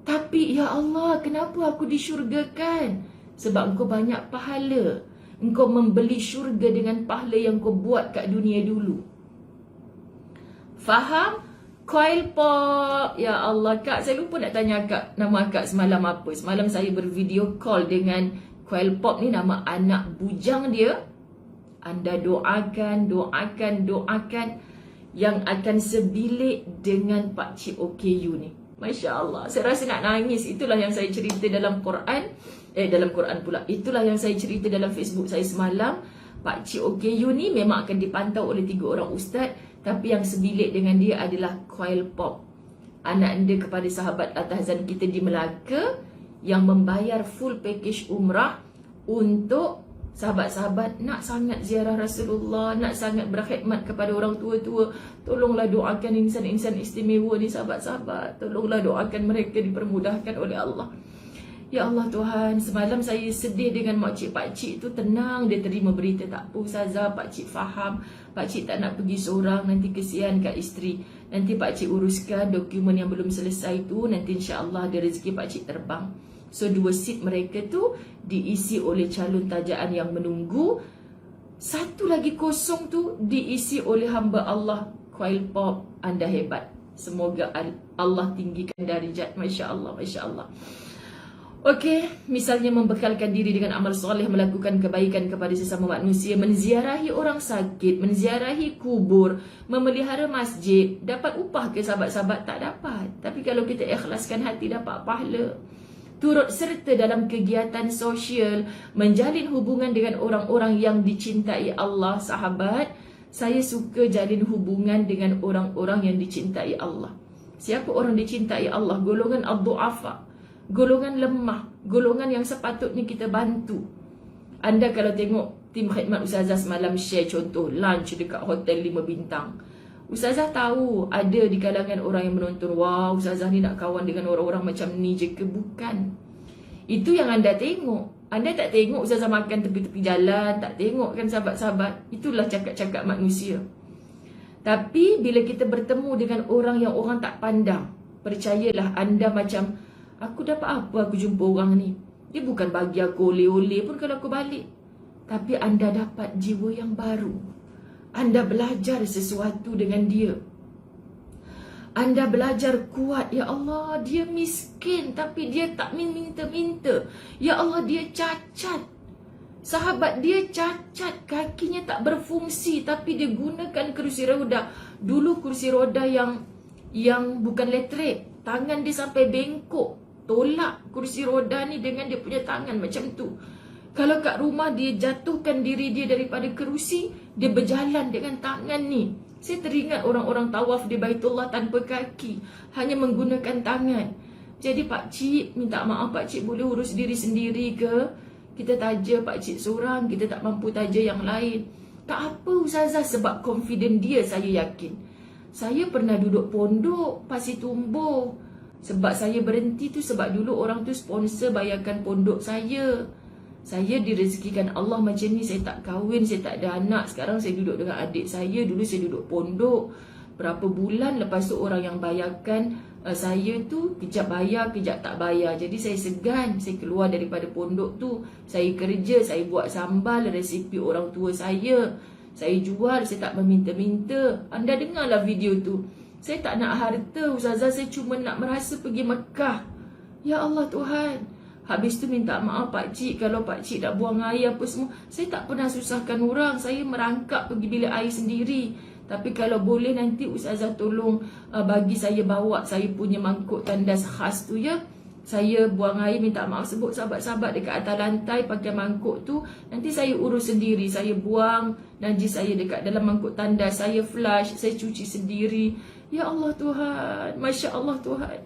Tapi ya Allah, kenapa aku disyurgakan? Sebab engkau banyak pahala. Engkau membeli syurga dengan pahala yang kau buat kat dunia dulu. Faham? Coil pop. Ya Allah, Kak, saya lupa nak tanya Kak nama Kak semalam apa. Semalam saya bervideo call dengan Coil pop ni, nama anak bujang dia. Anda doakan yang akan sebilik dengan Pakcik OKU ni. Masya Allah, saya rasa nak nangis. Itulah yang saya cerita dalam Quran. Dalam Quran pula. Itulah yang saya cerita dalam Facebook saya semalam. Pakcik OKU ni memang akan dipantau oleh 3 orang ustaz. Tapi yang sebilik dengan dia adalah Coil pop. Anak anda kepada sahabat Al-Tahzan kita di Melaka yang membayar full package umrah untuk sahabat-sahabat nak sangat ziarah Rasulullah, nak sangat berkhidmat kepada orang tua-tua. Tolonglah doakan insan-insan istimewa ni sahabat-sahabat. Tolonglah doakan mereka dipermudahkan oleh Allah. Ya Allah Tuhan, semalam saya sedih dengan makcik-pakcik tu. Tenang, dia terima berita. Tak apa Ustazah, pakcik faham. Pakcik tak nak pergi seorang, nanti kesian kat isteri. Nanti pakcik uruskan dokumen yang belum selesai tu. Nanti insya-Allah ada rezeki pakcik terbang. So 2 seat mereka tu diisi oleh calon tajaan yang menunggu. 1 lagi kosong tu diisi oleh hamba Allah Coil pop. Anda hebat. Semoga Allah tinggikan darjat. Masya Allah, Masya Allah. Okey, misalnya membekalkan diri dengan amal soleh, melakukan kebaikan kepada sesama manusia, menziarahi orang sakit, menziarahi kubur, memelihara masjid. Dapat upah ke sahabat-sahabat? Tak dapat. Tapi kalau kita ikhlaskan hati, dapat pahala. Turut serta dalam kegiatan sosial, menjalin hubungan dengan orang-orang yang dicintai Allah. Sahabat, saya suka jalin hubungan dengan orang-orang yang dicintai Allah. Siapa orang dicintai Allah? Golongan ad-du'afa, golongan lemah, golongan yang sepatutnya kita bantu. Anda kalau tengok tim khidmat Ustazah semalam share contoh lunch dekat hotel 5 bintang. Ustazah tahu ada di kalangan orang yang menonton, wah Ustazah ni nak kawan dengan orang-orang macam ni je ke? Bukan. Itu yang anda tengok. Anda tak tengok Ustazah makan tepi-tepi jalan, tak tengok kan sahabat-sahabat. Itulah cakap-cakap manusia. Tapi bila kita bertemu dengan orang yang orang tak pandang, percayalah anda macam, aku dapat apa aku jumpa orang ni? Dia bukan bagi aku oleh-oleh pun kalau aku balik. Tapi anda dapat jiwa yang baru. Anda belajar sesuatu dengan dia. Anda belajar kuat. Ya Allah, dia miskin tapi dia tak minta-minta. Ya Allah, dia cacat. Sahabat, dia cacat. Kakinya tak berfungsi tapi dia gunakan kerusi roda. Dulu kerusi roda yang bukan letrik. Tangan dia sampai bengkok. tolak kursi roda ni dengan dia punya tangan macam tu. Kalau kat rumah dia jatuhkan diri dia daripada kerusi, dia berjalan dengan tangan ni. Saya teringat orang-orang tawaf di Baitullah tanpa kaki, hanya menggunakan tangan. Jadi pakcik, minta maaf pakcik, boleh urus diri sendiri ke? Kita taja pakcik seorang, kita tak mampu taja yang lain. Tak apa Ustazah, sebab confident dia saya yakin. Saya pernah duduk pondok Pasir Tumbuh. Sebab saya berhenti tu sebab dulu orang tu sponsor bayarkan pondok saya. Saya direzekikan Allah macam ni, saya tak kahwin, saya tak ada anak. Sekarang saya duduk dengan adik saya, dulu saya duduk pondok. Berapa bulan lepas tu orang yang bayarkan saya tu, kejap bayar, kejap tak bayar. Jadi saya segan, saya keluar daripada pondok tu. Saya kerja, saya buat sambal, resipi orang tua saya. Saya jual, saya tak meminta-minta. Anda dengarlah video tu. Saya tak nak harta Ustazah, saya cuma nak merasa pergi Mekah. Ya Allah Tuhan. Habis tu minta maaf pakcik, kalau pakcik nak buang air apa semua, saya tak pernah susahkan orang. Saya merangkak pergi bilik air sendiri. Tapi kalau boleh nanti Ustazah tolong bagi saya bawa saya punya mangkuk tandas khas tu ya. Saya buang air, minta maaf, sebut sahabat-sahabat dekat atas lantai pakai mangkuk tu. Nanti saya urus sendiri, saya buang najis saya dekat dalam mangkuk tandas, saya flush, saya cuci sendiri. Ya Allah Tuhan, Masya Allah Tuhan.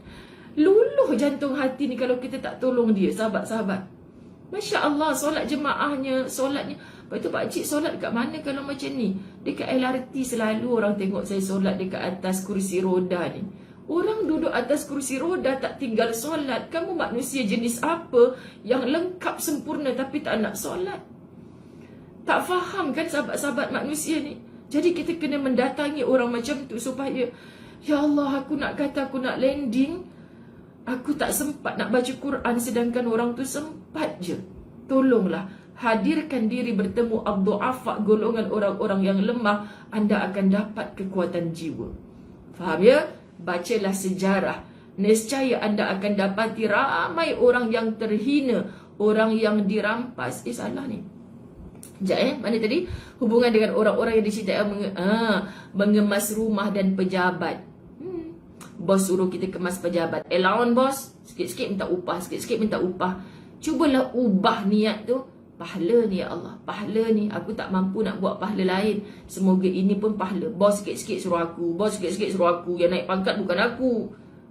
Luluh jantung hati ni kalau kita tak tolong dia, sahabat-sahabat. Masya Allah, solat jemaahnya, solatnya. Lepas tu pakcik solat dekat mana kalau macam ni? Dekat LRT selalu orang tengok saya solat dekat atas kursi roda ni. Orang duduk atas kursi roda tak tinggal solat. Kamu manusia jenis apa yang lengkap sempurna tapi tak nak solat? Tak faham kan sahabat-sahabat manusia ni? Jadi kita kena mendatangi orang macam tu supaya, ya Allah, aku nak kata aku nak landing, aku tak sempat nak baca Quran sedangkan orang tu sempat je. Tolonglah, hadirkan diri bertemu abdu'afa, golongan orang-orang yang lemah. Anda akan dapat kekuatan jiwa. Faham ya? Bacalah sejarah. Nescaya anda akan dapati ramai orang yang terhina, orang yang dirampas. Salah ni. Sekejap mana tadi? Hubungan dengan orang-orang yang dicintai mengemas rumah dan pejabat. Bos suruh kita kemas pejabat. Allowance bos, sikit-sikit minta upah, sikit-sikit minta upah. Cubalah ubah niat tu. Pahala ni ya Allah, pahala ni aku tak mampu nak buat pahala lain. Semoga ini pun pahala. Bos sikit-sikit suruh aku, bos sikit-sikit suruh aku. Yang naik pangkat bukan aku.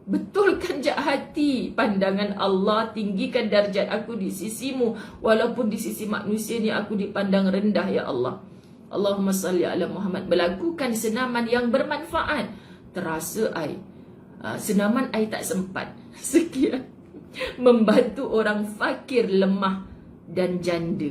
Betulkan jak hati. Pandangan Allah, tinggikan darjat aku di sisimu. Walaupun di sisi manusia ni aku dipandang rendah ya Allah. Allahumma salli ala Muhammad. Melakukan senaman yang bermanfaat. Terasa ai. Senaman ai tak sempat. Sekian. Membantu orang fakir, lemah dan janda.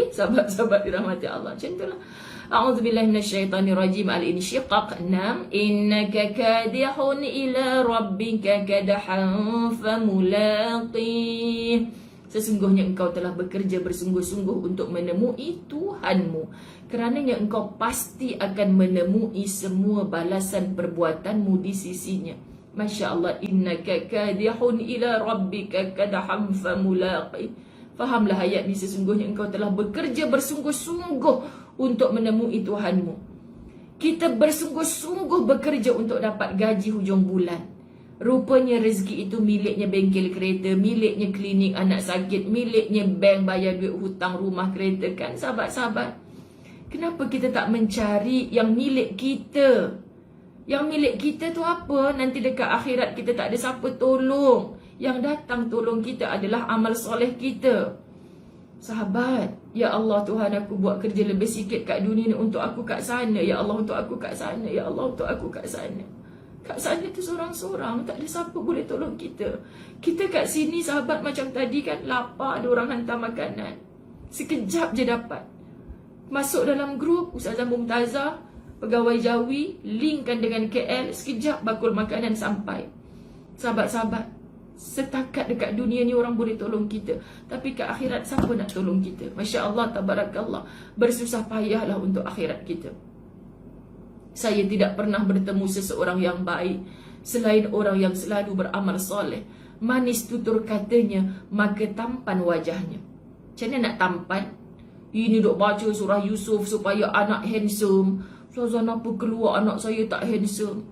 Sahabat-sahabat dirahmati Allah. Macam itulah. A'udzubillahi minasyaitanirrajim. Al-insyiqaq 6. Innaka kadihun ila rabbika kadahan famulaqih. Sesungguhnya engkau telah bekerja bersungguh-sungguh untuk menemui Tuhanmu. Kerananya engkau pasti akan menemui semua balasan perbuatanmu di sisinya. Masya Allah. Innaka kadihun ila rabbika kadahan famulaqih. Fahamlah ayat ni, sesungguhnya engkau telah bekerja bersungguh-sungguh untuk menemui Tuhanmu. Kita bersungguh-sungguh bekerja untuk dapat gaji hujung bulan. Rupanya rezeki itu miliknya bengkel kereta, miliknya klinik anak sakit, miliknya bank bayar duit hutang rumah kereta. Kan sahabat-sahabat? Kenapa kita tak mencari yang milik kita? Yang milik kita tu apa? Nanti dekat akhirat kita tak ada siapa tolong. Yang datang tolong kita adalah amal soleh kita. Sahabat, ya Allah Tuhan, aku buat kerja lebih sikit kat dunia ni untuk aku kat sana. Ya Allah, untuk aku kat sana. Ya Allah, untuk aku kat sana. Kat sana tu seorang-seorang, tak ada siapa boleh tolong kita. Kita kat sini sahabat macam tadi kan, lapar, ada orang hantar makanan. Sekejap je dapat. Masuk dalam grup Ustazah Mumtazah, pegawai Jawi, linkkan dengan KL, sekejap bakul makanan sampai. Sahabat-sahabat, setakat dekat dunia ni orang boleh tolong kita, tapi ke akhirat siapa nak tolong kita? Masya Allah, tabarakallah. Bersusah payahlah untuk akhirat kita. Saya tidak pernah bertemu seseorang yang baik selain orang yang selalu beramal soleh. Manis tutur katanya, maka tampan wajahnya. Macam mana nak tampan? Ini duk baca surah Yusuf supaya anak handsome. Ustazah, kenapa keluar anak saya tak handsome?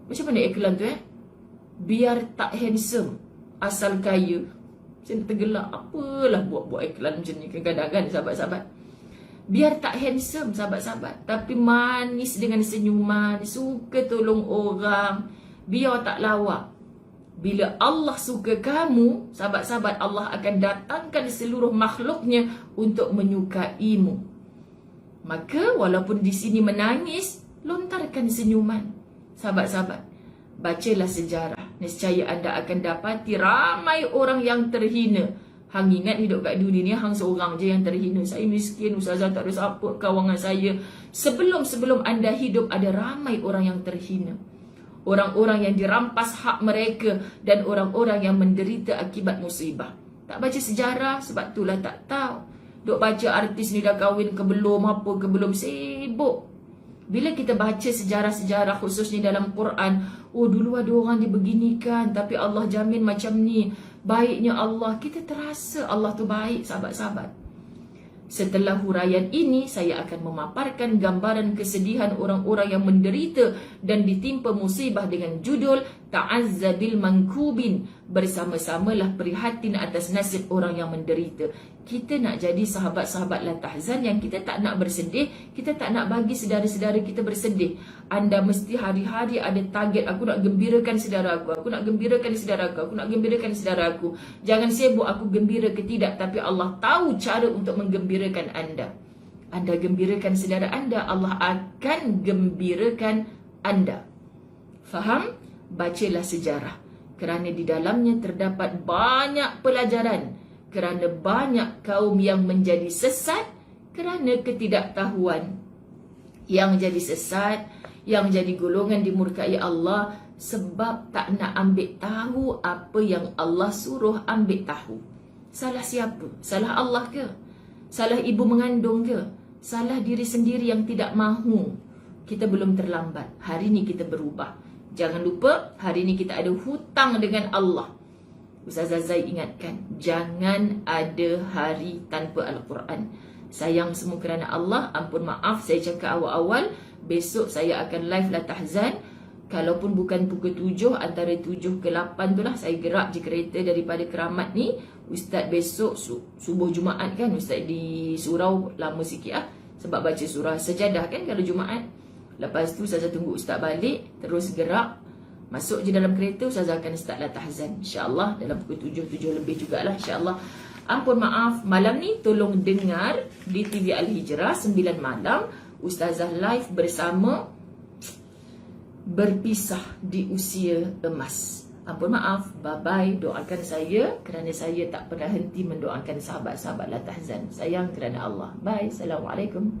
Macam mana iklan tu biar tak handsome, asal kaya. Macam tergelak, apalah buat-buat iklan macam ni kadang-kadang sahabat-sahabat. Biar tak handsome sahabat-sahabat, tapi manis dengan senyuman, suka tolong orang, biar tak lawak. Bila Allah suka kamu, sahabat-sahabat, Allah akan datangkan seluruh makhluknya untuk menyukaimu. Maka walaupun di sini menangis, lontarkan senyuman. Sahabat-sahabat, bacalah sejarah. Nescaya anda akan dapati ramai orang yang terhina. Hang ingat hidup kat dunia ni hang seorang je yang terhina. Saya miskin, ustazah tak ada siapa kawangan saya. Sebelum anda hidup ada ramai orang yang terhina. Orang-orang yang dirampas hak mereka dan orang-orang yang menderita akibat musibah. Tak baca sejarah sebab itulah tak tahu. Duk baca artis ni dah kahwin ke belum, apa ke belum, sibuk. Bila kita baca sejarah-sejarah khususnya dalam Quran, oh dulu ada orang dibeginikan tapi Allah jamin macam ni. Baiknya Allah, kita terasa Allah tu baik sahabat-sahabat. Setelah huraian ini, saya akan memaparkan gambaran kesedihan orang-orang yang menderita dan ditimpa musibah dengan judul Ta'azza bil Mankubin. Bersama-samalah prihatin atas nasib orang yang menderita. Kita nak jadi sahabat-sahabat la tahzan yang kita tak nak bersedih, kita tak nak bagi saudara-saudara kita bersedih. Anda mesti hari-hari ada target, aku nak gembirakan saudara aku nak gembirakan saudara aku nak gembirakan saudara aku. Jangan sibuk aku gembira ke tidak, tapi Allah tahu cara untuk menggembirakan anda. Anda gembirakan saudara anda, Allah akan gembirakan anda. Faham? Bacalah sejarah, kerana di dalamnya terdapat banyak pelajaran. Kerana banyak kaum yang menjadi sesat kerana ketidaktahuan. Yang jadi sesat, yang jadi golongan dimurkai Allah sebab tak nak ambil tahu apa yang Allah suruh ambil tahu. Salah siapa? Salah Allah ke? Salah ibu mengandung ke? Salah diri sendiri yang tidak mahu? Kita belum terlambat. Hari ini kita berubah. Jangan lupa, hari ini kita ada hutang dengan Allah. Ustazah Zai ingatkan, jangan ada hari tanpa Al-Quran. Sayang semua kerana Allah. Ampun maaf saya cakap awal-awal, besok saya akan live la tahzan. Kalaupun bukan pukul 7, antara 7 ke 8 tu lah saya gerak je kereta daripada Keramat ni. Ustaz besok subuh Jumaat kan, Ustaz di surau lama sikit lah, sebab baca surah Sajadah kan kalau Jumaat. Lepas tu Ustazah tunggu Ustaz balik, terus gerak masuk je dalam kereta, Ustazah akan start la tahzan InsyaAllah dalam pukul 7 lebih jugalah InsyaAllah. Ampun maaf, malam ni tolong dengar di TV Al-Hijrah 9 malam Ustazah live bersama Berpisah di Usia Emas. Ampun maaf, bye-bye. Doakan saya kerana saya tak pernah henti mendoakan sahabat-sahabat la tahzan. Sayang kerana Allah. Bye, Assalamualaikum.